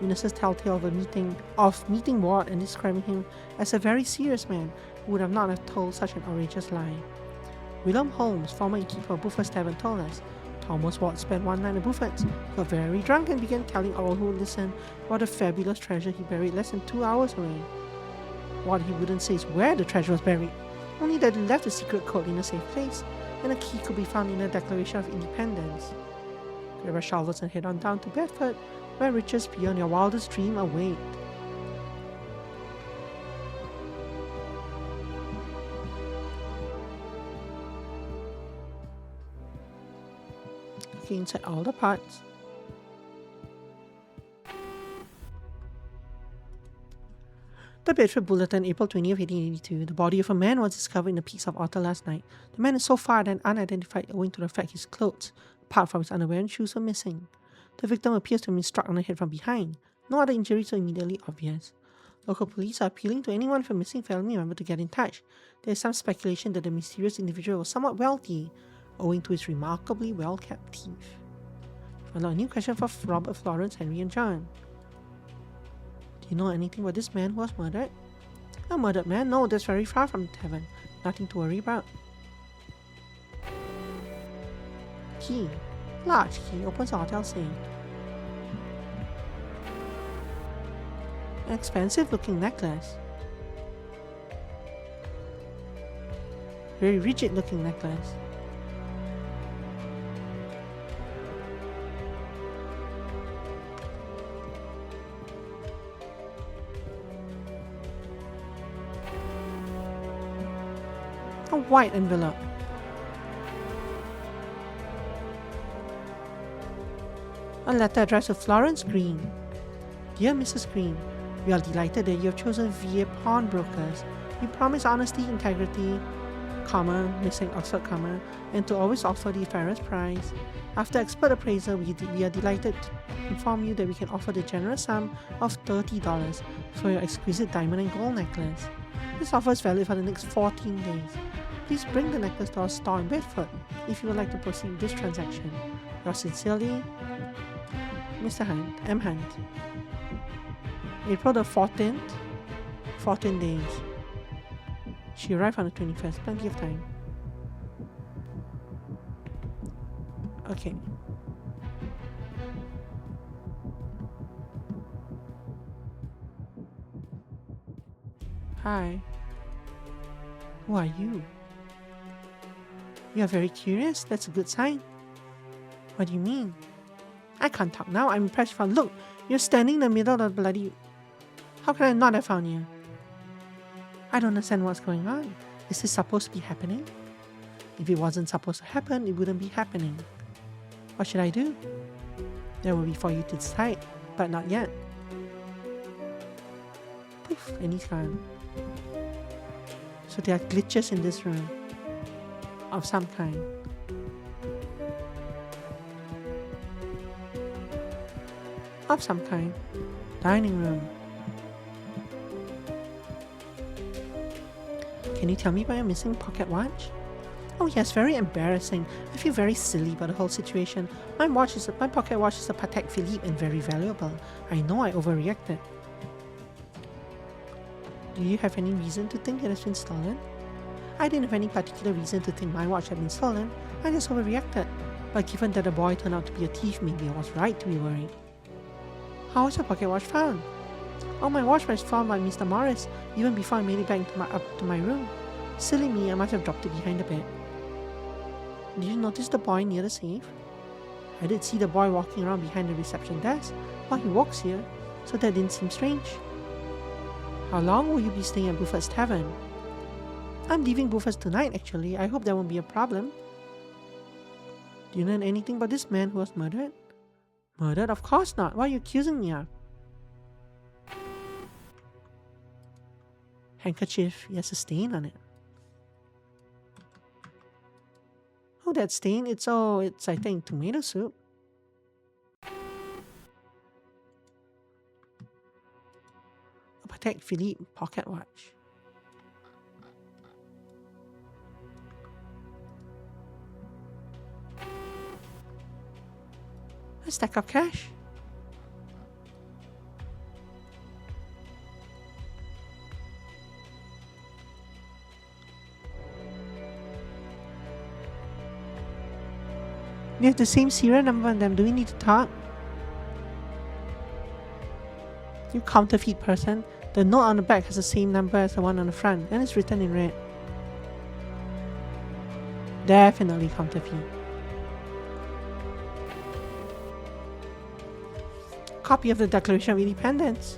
[SPEAKER 1] Witnesses tell tale of meeting Ward and describing him as a very serious man who would not have told such an outrageous lie. William Holmes, former innkeeper of Buford's Tavern, told us Thomas Ward spent one night at Buford's, got very drunk and began telling all who would listen about the fabulous treasure he buried less than 2 hours away. What he wouldn't say is where the treasure was buried, only that he left the secret code in a safe place, and a key could be found in the Declaration of Independence. Grab your shovels and head on down to Bedford, where riches beyond your wildest dream await. Looking inside all the parts. The Bedford Bulletin, April 20th, 1882. The body of a man was discovered in the peaks of Otter last night. The man is so far then unidentified owing to the fact his clothes, apart from his underwear and shoes, are missing. The victim appears to have been struck on the head from behind. No other injuries are immediately obvious. Local police are appealing to anyone with a missing family member to get in touch. There is some speculation that the mysterious individual was somewhat wealthy, owing to his remarkably well-kept teeth. A new question for Robert, Florence, Henry, and John. Do you know anything about this man who was murdered? A murdered man? No, that's very far from the tavern. Nothing to worry about. Key. Large key opens the hotel safe. An expensive looking necklace. Very rigid looking necklace. A white envelope. A letter addressed to Florence Green. Dear Mrs. Green, we are delighted that you have chosen VA Pawnbrokers. We promise honesty, integrity, missing Oxford comma, and to always offer the fairest price. After expert appraisal, we are delighted to inform you that we can offer the generous sum of $30 for your exquisite diamond and gold necklace. This offer is valid for the next 14 days. Please bring the necklace to our store in Bedford if you would like to proceed with this transaction. Yours sincerely, Mr. Hunt, M. Hunt. April the 14th, 14 days. She arrived on the 21st, plenty of time. Okay. Hi. Who are you? You are very curious? That's a good sign. What do you mean? I can't talk now. I'm impressed. Look, you're standing in the middle of the bloody... How can I not have found you? I don't understand what's going on. Is this supposed to be happening? If it wasn't supposed to happen, it wouldn't be happening. What should I do? That will be for you to decide, but not yet. Poof, and he's gone. So there are glitches in this room. Of some kind. Of some kind. Dining room. Can you tell me about your missing pocket watch? Oh yes, very embarrassing. I feel very silly about the whole situation. My pocket watch is a Patek Philippe and very valuable. I know I overreacted. Do you have any reason to think it has been stolen? I didn't have any particular reason to think my watch had been stolen. I just overreacted. But given that the boy turned out to be a thief, maybe I was right to be worried. How was your pocket watch found? Oh, my watch was found by Mr. Morris even before I made it back up to my room. Silly me, I must have dropped it behind the bed. Did you notice the boy near the safe? I did see the boy walking around behind the reception desk while he walks here, so that didn't seem strange. How long will you be staying at Buford's Tavern? I'm leaving Buford's tonight, actually. I hope that won't be a problem. Do you know anything about this man who was murdered? Murdered? Of course not. What are you accusing me of? Handkerchief. He has a stain on it. Oh, that stain? It's I think, tomato soup. Patek Philippe pocket watch. A stack of cash. We have the same serial number on them. Do we need to talk? You counterfeit person. The note on the back has the same number as the one on the front, and it's written in red. Definitely counterfeit. Copy of the Declaration of Independence.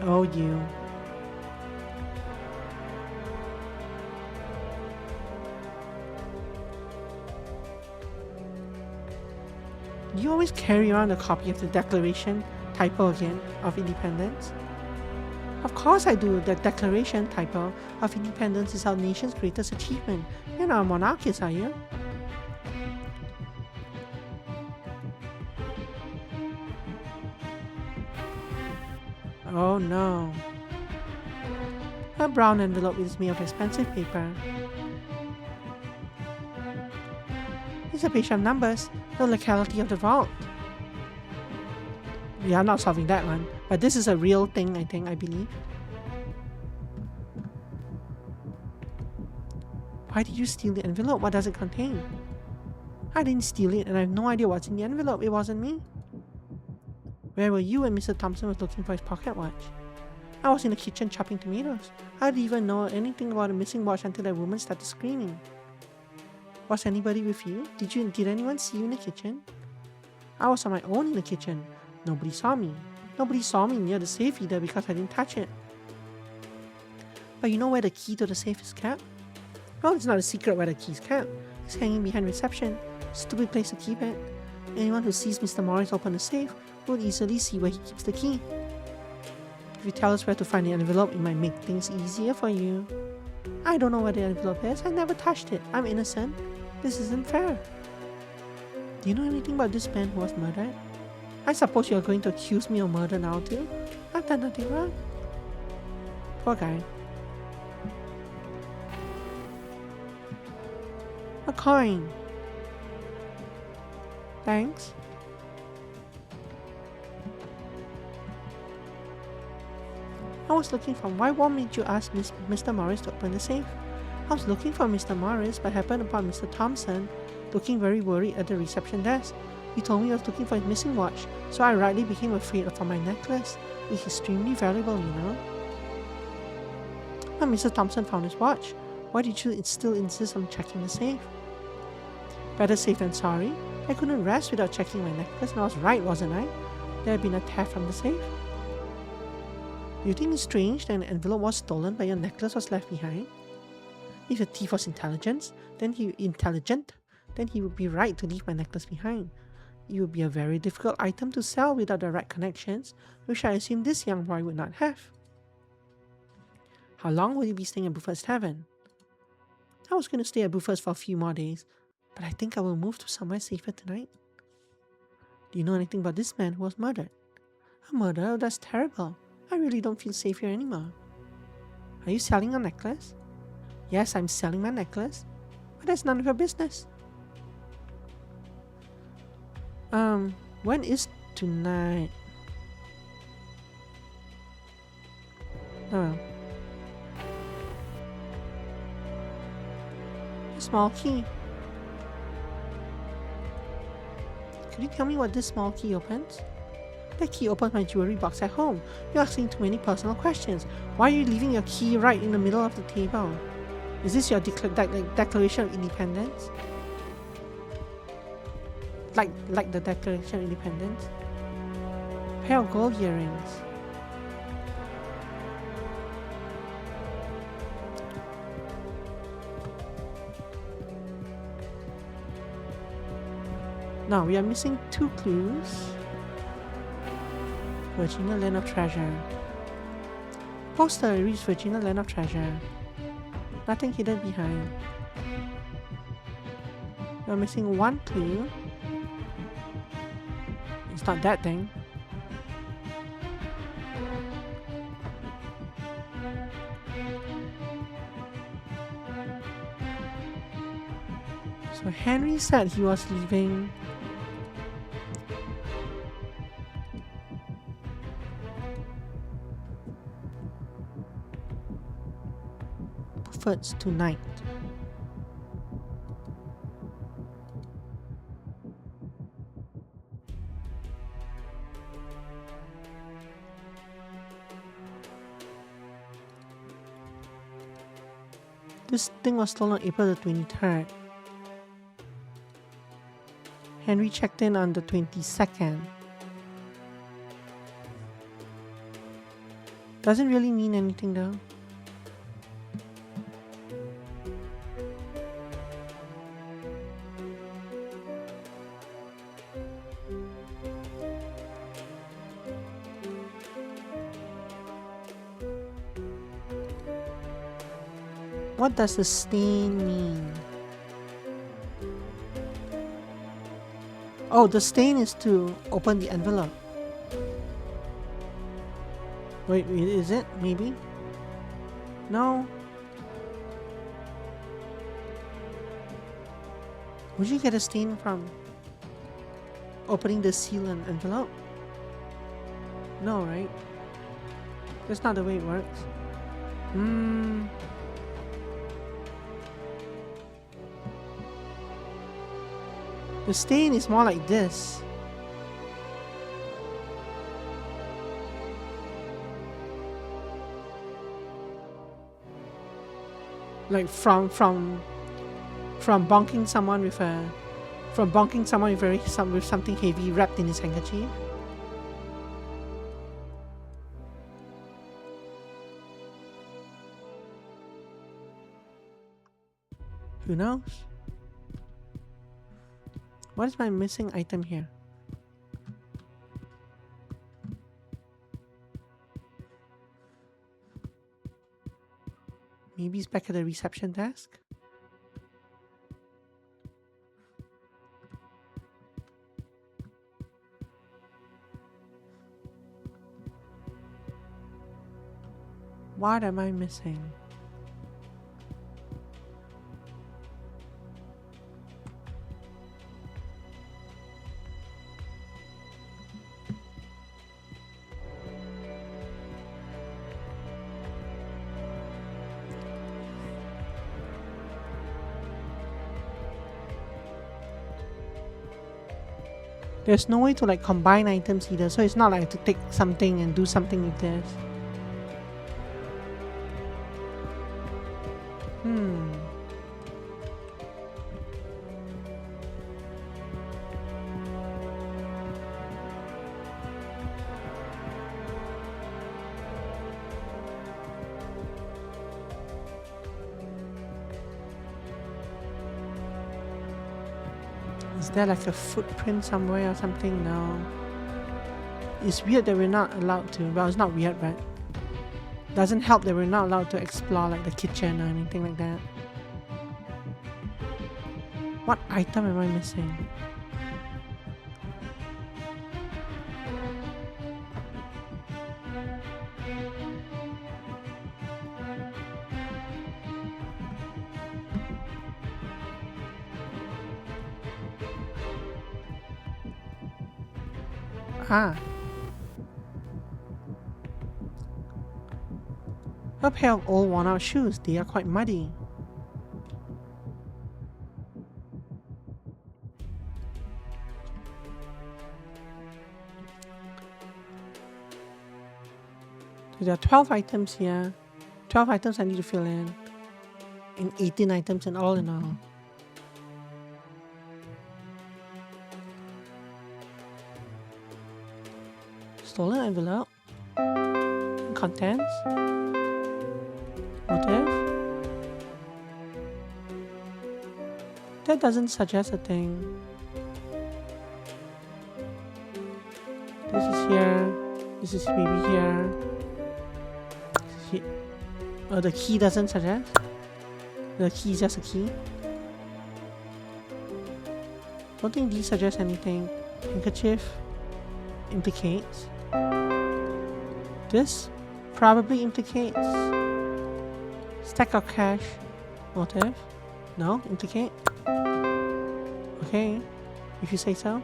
[SPEAKER 1] Oh, you. Do you always carry around a copy of the Declaration, typo again, of Independence? Of course I do. The Declaration, typo, of Independence is our nation's greatest achievement. You're not a monarchist, are you? Oh no. A brown envelope is made of expensive paper. It's a page of numbers, the locality of the vault. We are not solving that one, but this is a real thing, I believe. Why did you steal the envelope? What does it contain? I didn't steal it, and I have no idea what's in the envelope. It wasn't me. Where were you when Mr. Thompson was looking for his pocket watch? I was in the kitchen chopping tomatoes. I didn't even know anything about the missing watch until that woman started screaming. Was anybody with you? Did anyone see you in the kitchen? I was on my own in the kitchen. Nobody saw me. Nobody saw me near the safe either because I didn't touch it. But you know where the key to the safe is kept? Well, it's not a secret where the key is kept. It's hanging behind reception. Stupid place to keep it. Anyone who sees Mr. Morris open the safe will easily see where he keeps the key. If you tell us where to find the envelope, it might make things easier for you. I don't know where the envelope is. I never touched it. I'm innocent. This isn't fair. Do you know anything about this man who was murdered? I suppose you are going to accuse me of murder now too? I've done nothing wrong. Poor guy. A coin. Thanks. I was looking for why made you ask Mr. Morris to open the safe? I was looking for Mr. Morris but happened upon Mr. Thompson looking very worried at the reception desk. He told me he was looking for his missing watch, so I rightly became afraid for my necklace. It's extremely valuable, you know. When Mr. Thompson found his watch, why did you still insist on checking the safe? Better safe than sorry. I couldn't rest without checking my necklace, and I was right, wasn't I? There had been a theft from the safe. You think it's strange that an envelope was stolen but your necklace was left behind? If the thief was intelligent, then he would be right to leave my necklace behind. It would be a very difficult item to sell without the right connections, which I assume this young boy would not have. How long will you be staying at Buford's Tavern? I was going to stay at Buford's for a few more days, but I think I will move to somewhere safer tonight. Do you know anything about this man who was murdered? A murder? That's terrible. I really don't feel safe here anymore. Are you selling your necklace? Yes, I'm selling my necklace, but that's none of your business. When is tonight? Oh. A small key. Could you tell me what this small key opens? That key opens my jewelry box at home. You're asking too many personal questions. Why are you leaving your key right in the middle of the table? Is this your Declaration of Independence? Like the Declaration of Independence? Pair of gold earrings. Now we are missing 2 clues. Virginia Land of Treasure. Poster reads Virginia Land of Treasure. Nothing hidden behind. We're missing 1 clue. It's not that thing. So Henry said he was leaving Buffett's tonight. This thing was stolen on April the 23rd. Henry checked in on the 22nd. Doesn't really mean anything though. What does the stain mean? Oh, the stain is to open the envelope. Wait, is it? Maybe? No. Would you get a stain from opening the seal and envelope? No, right? That's not the way it works. The stain is more like this. Like from bonking someone with with something heavy wrapped in his handkerchief. Who knows? What is my missing item here? Maybe it's back at the reception desk? What am I missing? There's no way to like combine items either, so it's not like to take something and do something with this. Is there like a footprint somewhere or something? No. It's weird that we're not allowed to. Well, it's not weird, but doesn't help that we're not allowed to explore like the kitchen or anything like that. What item am I missing? A pair of old worn out shoes. They are quite muddy. So there are 12 items here. 12 items I need to fill in. And 18 items in all. Stolen envelope. Contents. Motive. That doesn't suggest a thing. This is here. This is maybe here. Oh, the key doesn't suggest. The key is just a key. Don't think these suggest anything. Handkerchief implicates. This probably implicates. Stack of cash. Motive. No, implicate. Okay, if you say so.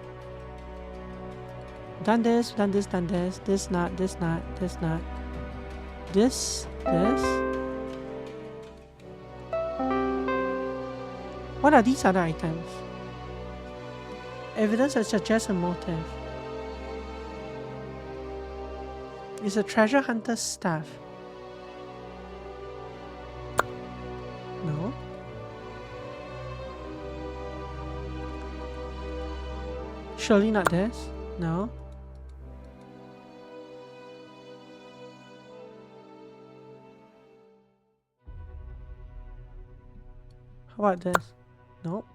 [SPEAKER 1] Done this, done this, done this. This not, this not, this not. This. What are these other items? Evidence that suggests a motive. It's a treasure hunter's staff. No. Surely not this. No. How about this? Nope.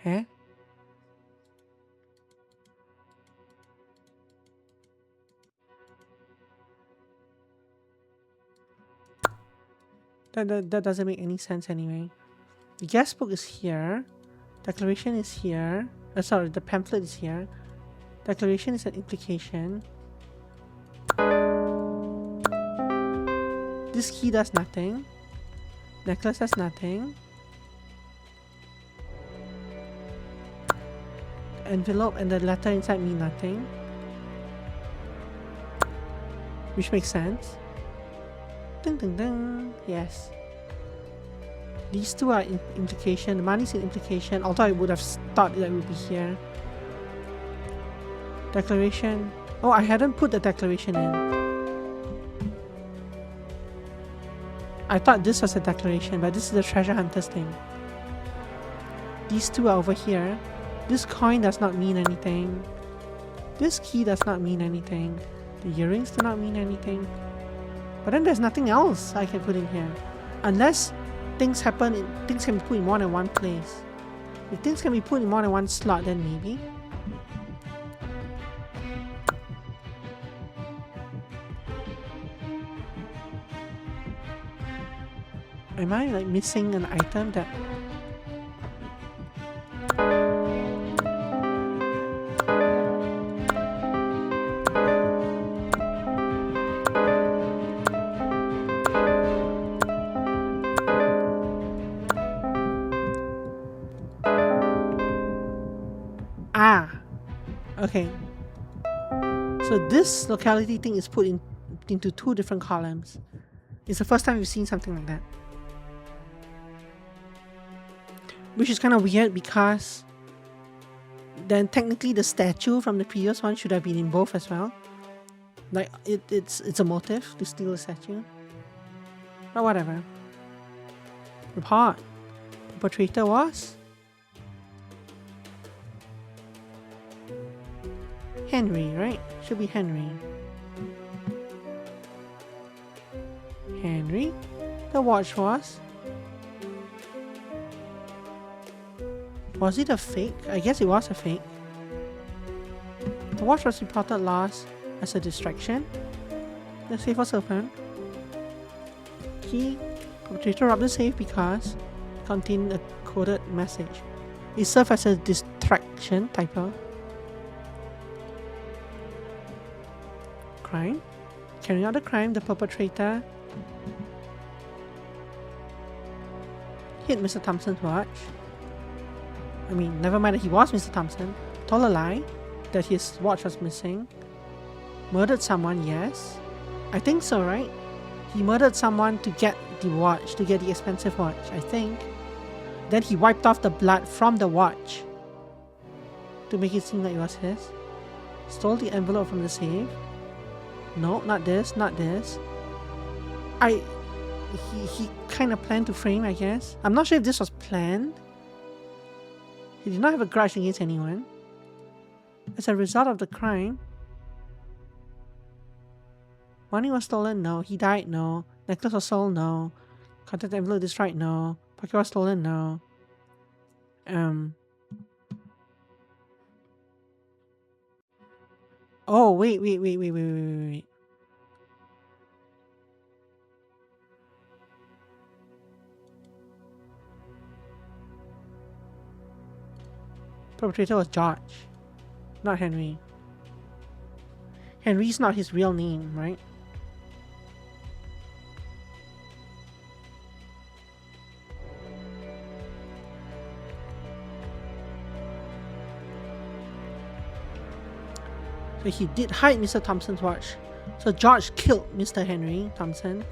[SPEAKER 1] Huh? That doesn't make any sense anyway. The guest book is here. Declaration is here. Sorry, the pamphlet is here. Declaration is an implication. This key does nothing. Necklace does nothing. Envelope and the letter inside mean nothing. Which makes sense. Ding ding ding. Yes. These two are implication. The money's an implication, although I would have thought that it would be here. Declaration. Oh, I hadn't put the declaration in. I thought this was a declaration, but this is the treasure hunter's thing. These two are over here. This coin does not mean anything. This key does not mean anything. The earrings do not mean anything. But then there's nothing else I can put in here. Unless things happen, things can be put in more than one place. If things can be put in more than one slot, then maybe. Am I like missing an item that... Okay, so this locality thing is put into two different columns. It's the first time we've seen something like that. Which is kind of weird because then technically the statue from the previous one should have been in both as well. Like it's a motive to steal the statue. But whatever. Report. The perpetrator was Henry, right? Should be Henry. Henry. The watch was... Was it a fake? I guess it was a fake. The watch was reported lost as a distraction. The safe was open. Key. Perpetrator robbed the safe because it contained a coded message. It served as a distraction typo. Crime. Carrying out the crime, the perpetrator hid Mr. Thompson's watch. I mean, never mind that he was Mr. Thompson. Told a lie that his watch was missing. Murdered someone, yes. I think so, right? He murdered someone to get the watch, to get the expensive watch, I think. Then he wiped off the blood from the watch to make it seem like it was his. Stole the envelope from the safe. No, not this, not this. He kind of planned to frame, I guess. I'm not sure if this was planned. He did not have a grudge against anyone. As a result of the crime, money was stolen, no. He died, no. Necklace was sold, no. Contact envelope destroyed, no. Pocket was stolen, no. Oh, wait. Perpetrator was George, not Henry. Henry's not his real name, right? But he did hide Mr. Thompson's watch. So George killed Mr. Henry Thompson.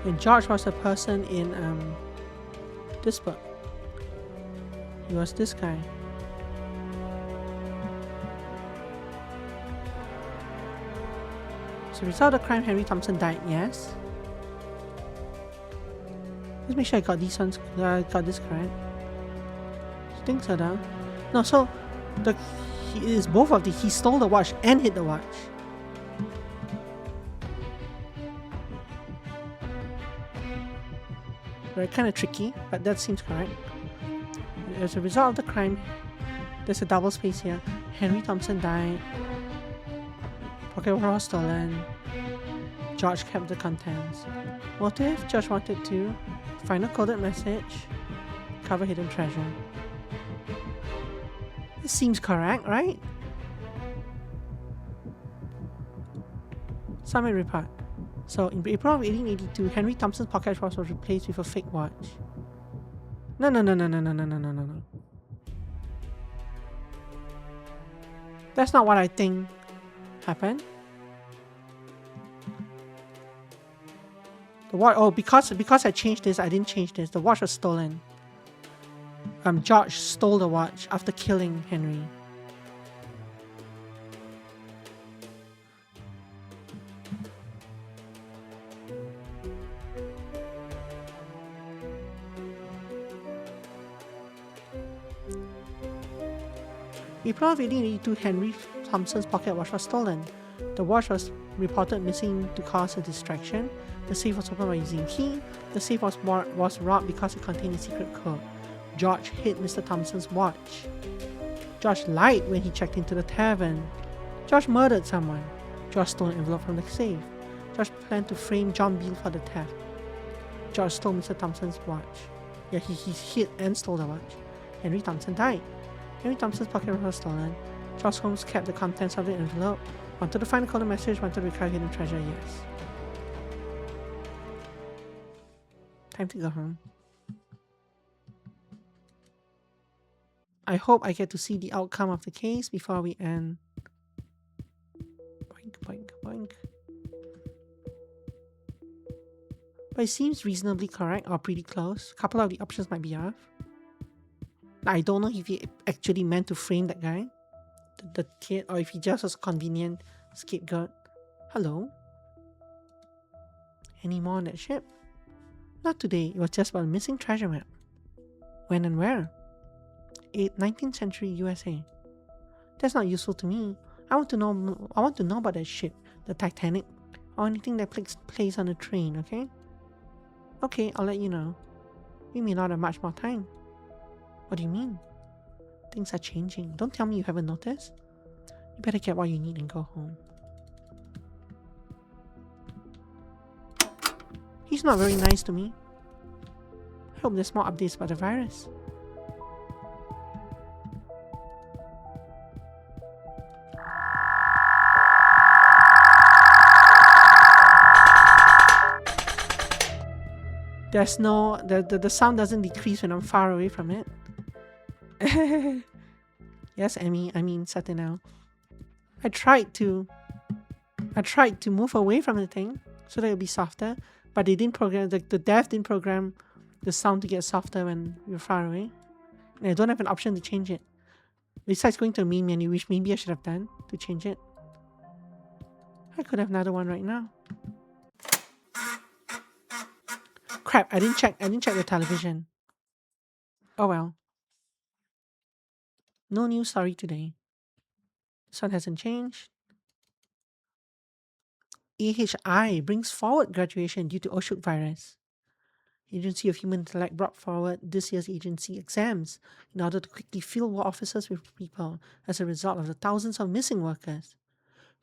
[SPEAKER 1] And George was a person in this book. He was this guy. So, result of the crime, Henry Thompson died. Yes. Let's make sure I got these ones. Got this correct. I think so, though. No, so he is both of the. He stole the watch and hid the watch. Very kind of tricky, but that seems correct. As a result of the crime, there's a double space here. Henry Thompson died. Pocket watch was stolen. George kept the contents. Motive? George wanted to find a coded message. Cover hidden treasure. This seems correct, right? Summary report. So, in April of 1882, Henry Thompson's pocket watch was replaced with a fake watch. No. That's not what I think happened. The watch. Oh, because I changed this, I didn't change this. The watch was stolen. George stole the watch after killing Henry. April of 1882, Henry Thompson's pocket watch was stolen. The watch was reported missing to cause a distraction. The safe was opened by using a key. The safe was robbed because it contained a secret code. George hid Mr. Thompson's watch. George lied when he checked into the tavern. George murdered someone. George stole an envelope from the safe. George planned to frame John Beale for the theft. George stole Mr. Thompson's watch. Yeah, he hid and stole the watch. Henry Thompson died. Henry Thompson's pocket watch was stolen. George Holmes kept the contents of the envelope. Wanted to find a coded message, wanted to recover hidden treasure, yes. Time to go home. I hope I get to see the outcome of the case before we end. Boink, boink, boink. But it seems reasonably correct or pretty close. A couple of the options might be off. I don't know if he actually meant to frame that guy, the kid, or if he just was a convenient scapegoat. Hello? Any more on that ship? Not today, it was just about a missing treasure map. When and where? 19th century USA. That's not useful to me. I want to know about that ship, the Titanic, or anything that takes place on the train, okay? Okay, I'll let you know. We may not have much more time. What do you mean? Things are changing. Don't tell me you haven't noticed. You better get what you need and go home. He's not very nice to me. I hope there's more updates about the virus. There's no... The sound doesn't decrease when I'm far away from it. Yes, Emmy. I mean, Satinel. I tried to move away from the thing so that it would be softer, but they didn't program... The dev didn't program the sound to get softer when you're far away. And I don't have an option to change it. Besides going to the main menu, which maybe I should have done to change it. I could have another one right now. Crap, I didn't check the television. Oh well. No news story today. This one hasn't changed. AHI brings forward graduation due to Oshuk virus. Agency of Human Intellect brought forward this year's agency exams in order to quickly fill war officers with people as a result of the thousands of missing workers.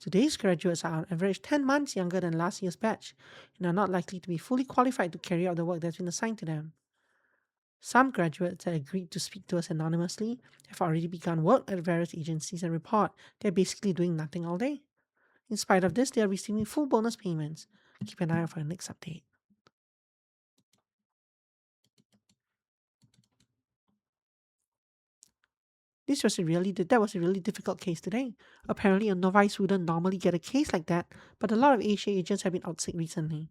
[SPEAKER 1] Today's graduates are on average 10 months younger than last year's batch and are not likely to be fully qualified to carry out the work that's been assigned to them. Some graduates that agreed to speak to us anonymously have already begun work at various agencies and report they're basically doing nothing all day. In spite of this, they are receiving full bonus payments. Keep an eye out for the next update. That was a really difficult case today. Apparently, a novice wouldn't normally get a case like that, but a lot of AHA agents have been out sick recently.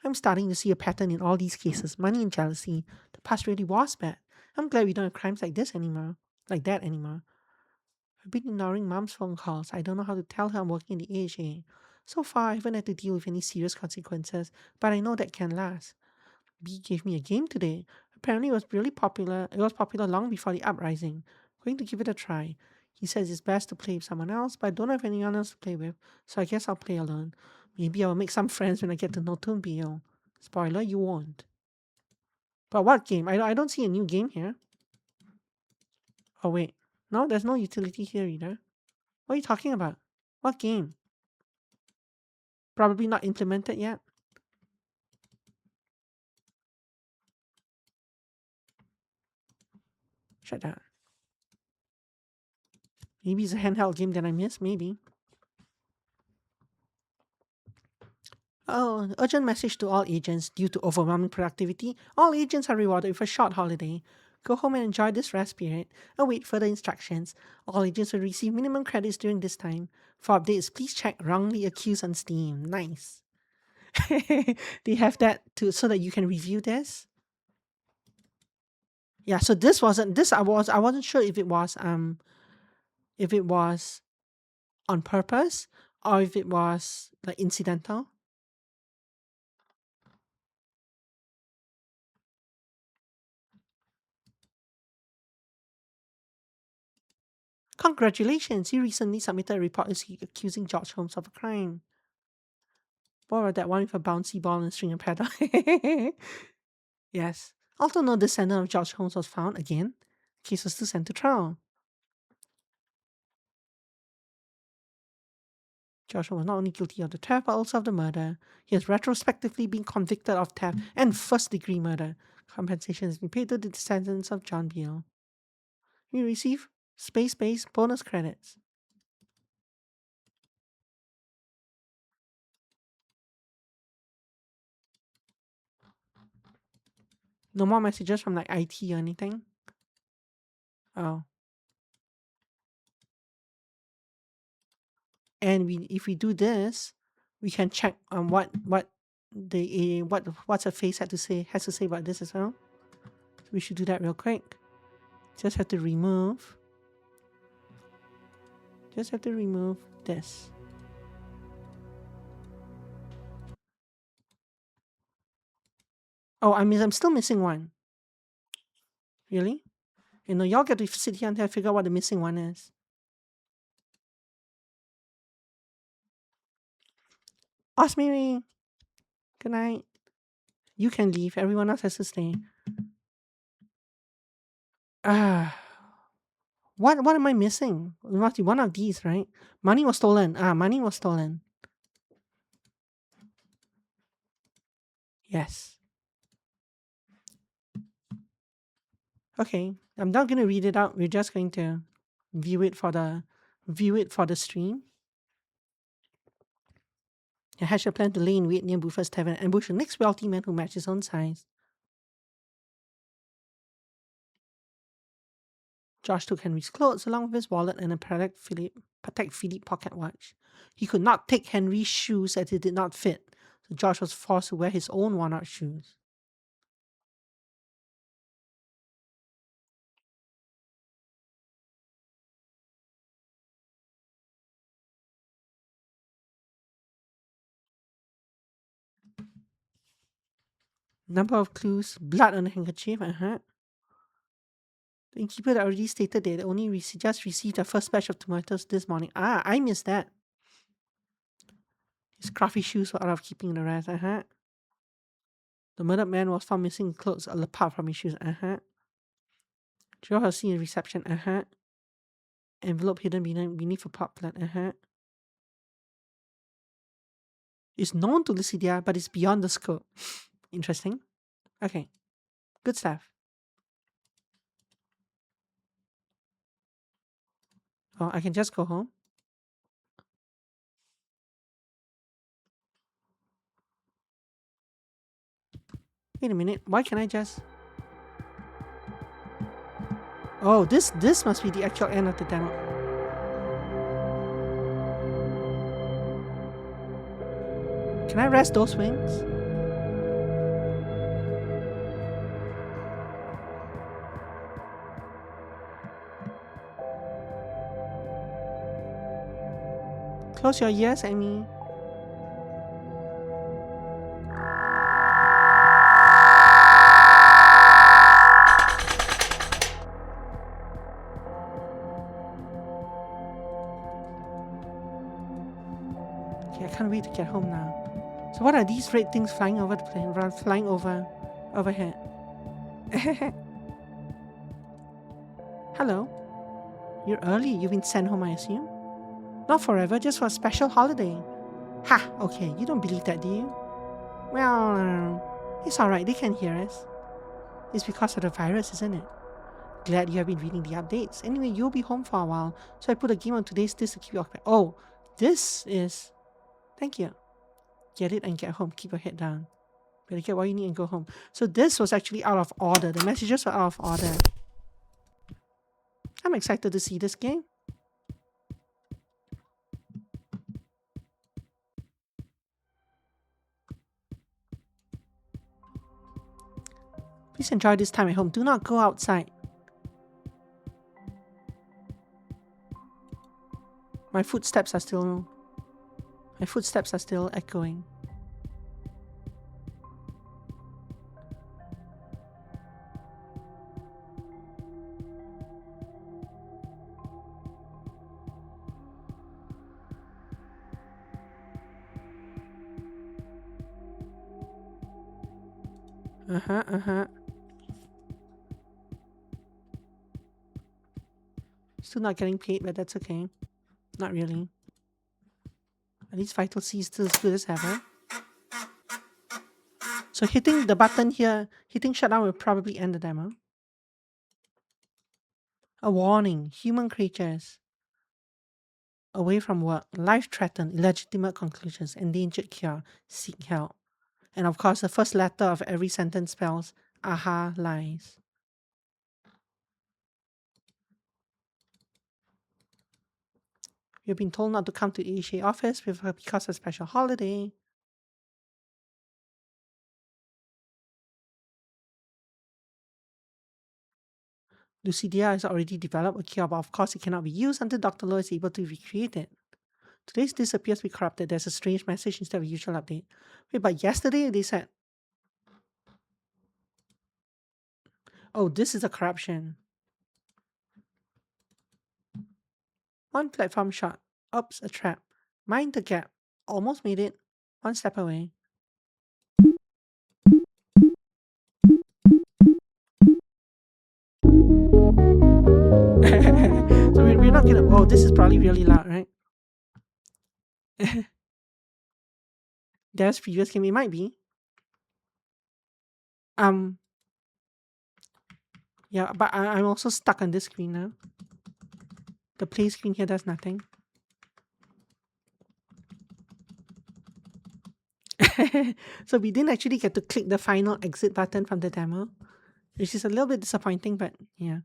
[SPEAKER 1] I'm starting to see a pattern in all these cases. Money and jealousy. The past really was bad. I'm glad we don't have crimes like this anymore. Like that anymore. I've been ignoring mom's phone calls. I don't know how to tell her I'm working in the AHA. So far, I haven't had to deal with any serious consequences, but I know that can last. B gave me a game today. Apparently, it was really popular. It was popular long before the uprising. Going to give it a try. He says it's best to play with someone else, but I don't have anyone else to play with, so I guess I'll play alone. Maybe I'll make some friends when I get to know Tunbio. Spoiler, you won't. But what game? I don't see a new game here. Oh, wait. No, there's no utility here either. What are you talking about? What game? Probably not implemented yet. Shut down. Maybe it's a handheld game that I missed. Maybe. Oh, urgent message to all agents due to overwhelming productivity. All agents are rewarded with a short holiday. Go home and enjoy this rest period. Await further instructions. All agents will receive minimum credits during this time. For updates, please check wrongly accused on Steam. Nice. They have that too, so that you can review this. Yeah, so this wasn't this I wasn't sure if it was on purpose or if it was like incidental. Congratulations, you recently submitted a report accusing George Holmes of a crime. What about that one with a bouncy ball and string and paddle? Yes. Although no descendant of George Holmes was found again, case was still sent to trial. George Holmes was not only guilty of the theft but also of the murder. He has retrospectively been convicted of theft and first-degree murder. Compensation has been paid to the descendants of John Beale. We receive space bonus credits. No more messages from like IT or anything. Oh. And if we do this, we can check on what's a face has to say about this as well. So we should do that real quick. Just have to remove this. Oh, I'm still missing one. Really? You know, y'all get to sit here until I figure out what the missing one is. Osmiri, good night. You can leave. Everyone else has to stay. What am I missing? It must be one of these, right? Money was stolen. Money was stolen. Yes. Okay, I'm not going to read it out. We're just going to view it for the stream. I hatched a plan to lay in wait near Buford's Tavern and ambush the next wealthy man who matched his own size. Josh took Henry's clothes along with his wallet and a Patek Philippe pocket watch. He could not take Henry's shoes as it did not fit, so Josh was forced to wear his own worn-out shoes. Number of clues, blood on the handkerchief, The innkeeper had already stated they had only just received the first batch of tomatoes this morning. I missed that. His scruffy shoes were out of keeping the rest. The murdered man was found missing clothes apart from his shoes. Joe has seen a reception. Envelope hidden beneath a pot plant. It's known to Lucidia, but it's beyond the scope. Interesting. Okay. Good stuff. Oh, I can just go home. Wait a minute. Why can't I just... Oh, this must be the actual end of the demo. Can I rest those wings? Close your ears, Amy. Okay, I can't wait to get home now. So what are these red things flying over the plane, flying overhead? Hello. You're early. You've been sent home, I assume? Not forever, just for a special holiday. Ha! Okay, you don't believe that, do you? Well, it's alright, they can hear us. It's because of the virus, isn't it? Glad you have been reading the updates. Anyway, you'll be home for a while, so I put a game on today's list to keep you occupied. Oh, this is... Thank you. Get it and get home. Keep your head down. Better get what you need and go home. So this was actually out of order. The messages were out of order. I'm excited to see this game. Please enjoy this time at home. Do not go outside. My footsteps are still echoing. Still not getting paid, but that's okay. Not really. At least Vital C is still as good as ever. So hitting the button here, hitting shutdown will probably end the demo. A warning, human creatures. Away from work, life threatened, illegitimate conclusions, endangered cure, seek help. And of course, the first letter of every sentence spells, aha, lies. You've been told not to come to the AHA office because of a special holiday. Lucidia has already developed a cure, but of course it cannot be used until Dr. Lowe is able to recreate it. Today's list appears to be corrupted. There's a strange message instead of a usual update. Wait, but yesterday they said... Oh, this is a corruption. One platform shot. Oops, a trap. Mind the gap. Almost made it. One step away. So we're not gonna... Oh, this is probably really loud, right? There's previous game. It might be. Yeah, but I'm also stuck on this screen now. The play screen here does nothing. So we didn't actually get to click the final exit button from the demo, which is a little bit disappointing, but yeah.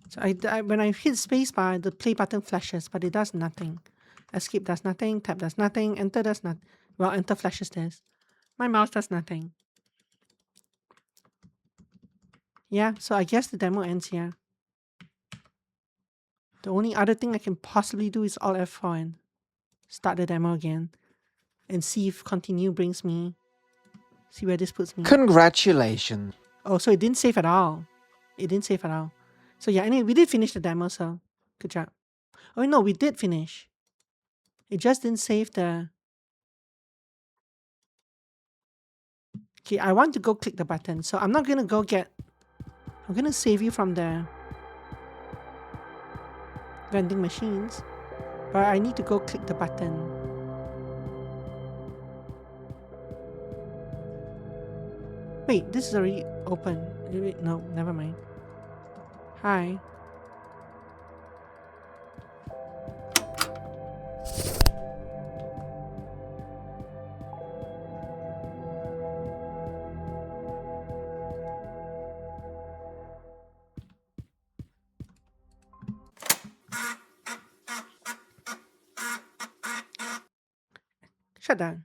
[SPEAKER 1] So when I hit spacebar, the play button flashes, but it does nothing. Escape does nothing, tab does nothing, enter does not. Well, enter flashes this. My mouse does nothing. Yeah, so I guess the demo ends here. The only other thing I can possibly do is Alt F4 and start the demo again. And see if continue brings me... See where this puts me.
[SPEAKER 3] Congratulations.
[SPEAKER 1] Oh, so it didn't save at all. It didn't save at all. So yeah, anyway, we did finish the demo, so good job. Oh no, we did finish. It just didn't save the... Okay, I want to go click the button. So I'm not going to go get... I'm going to save you from the vending machines. But I need to go click the button. Wait, this is already open. Wait, no, never mind. Hi. at that.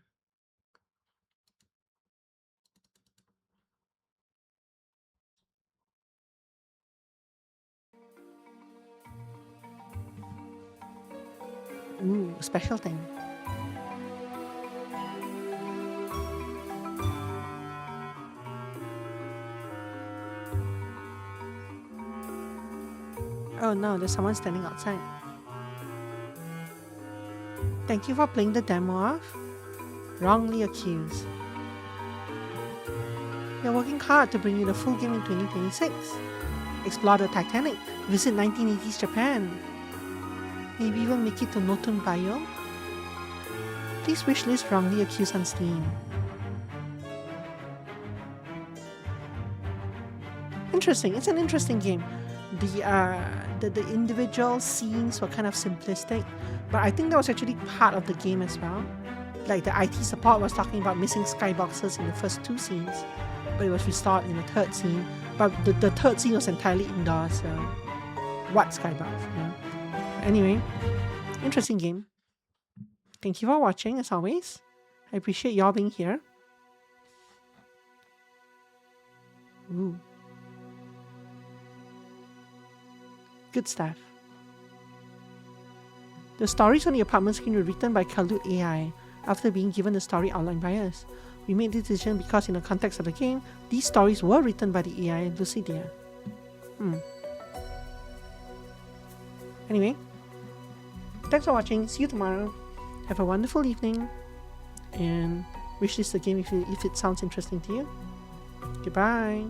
[SPEAKER 1] Ooh, special thing. Oh no, there's someone standing outside. Thank you for playing the demo of Wrongly Accused. We are working hard to bring you the full game in 2026. Explore the Titanic, visit 1980s Japan, maybe even make it to Noton Bio. Please wishlist Wrongly Accused on Steam. Interesting, it's an interesting game. The individual scenes were kind of simplistic, but I think that was actually part of the game as well. Like the IT support was talking about missing skyboxes in the first 2 scenes, but it was restored in the 3rd scene. But the 3rd scene was entirely indoors, so what skybox? Anyway, interesting game. Thank you for watching as always. I appreciate y'all being here. Ooh. Good stuff. The stories on the apartment screen were written by Kaldu AI after being given the story outlined by us. We made this decision because in the context of the game, these stories were written by the AI Lucidia. Anyway, thanks for watching. See you tomorrow. Have a wonderful evening. And wishlist the game if it sounds interesting to you. Goodbye.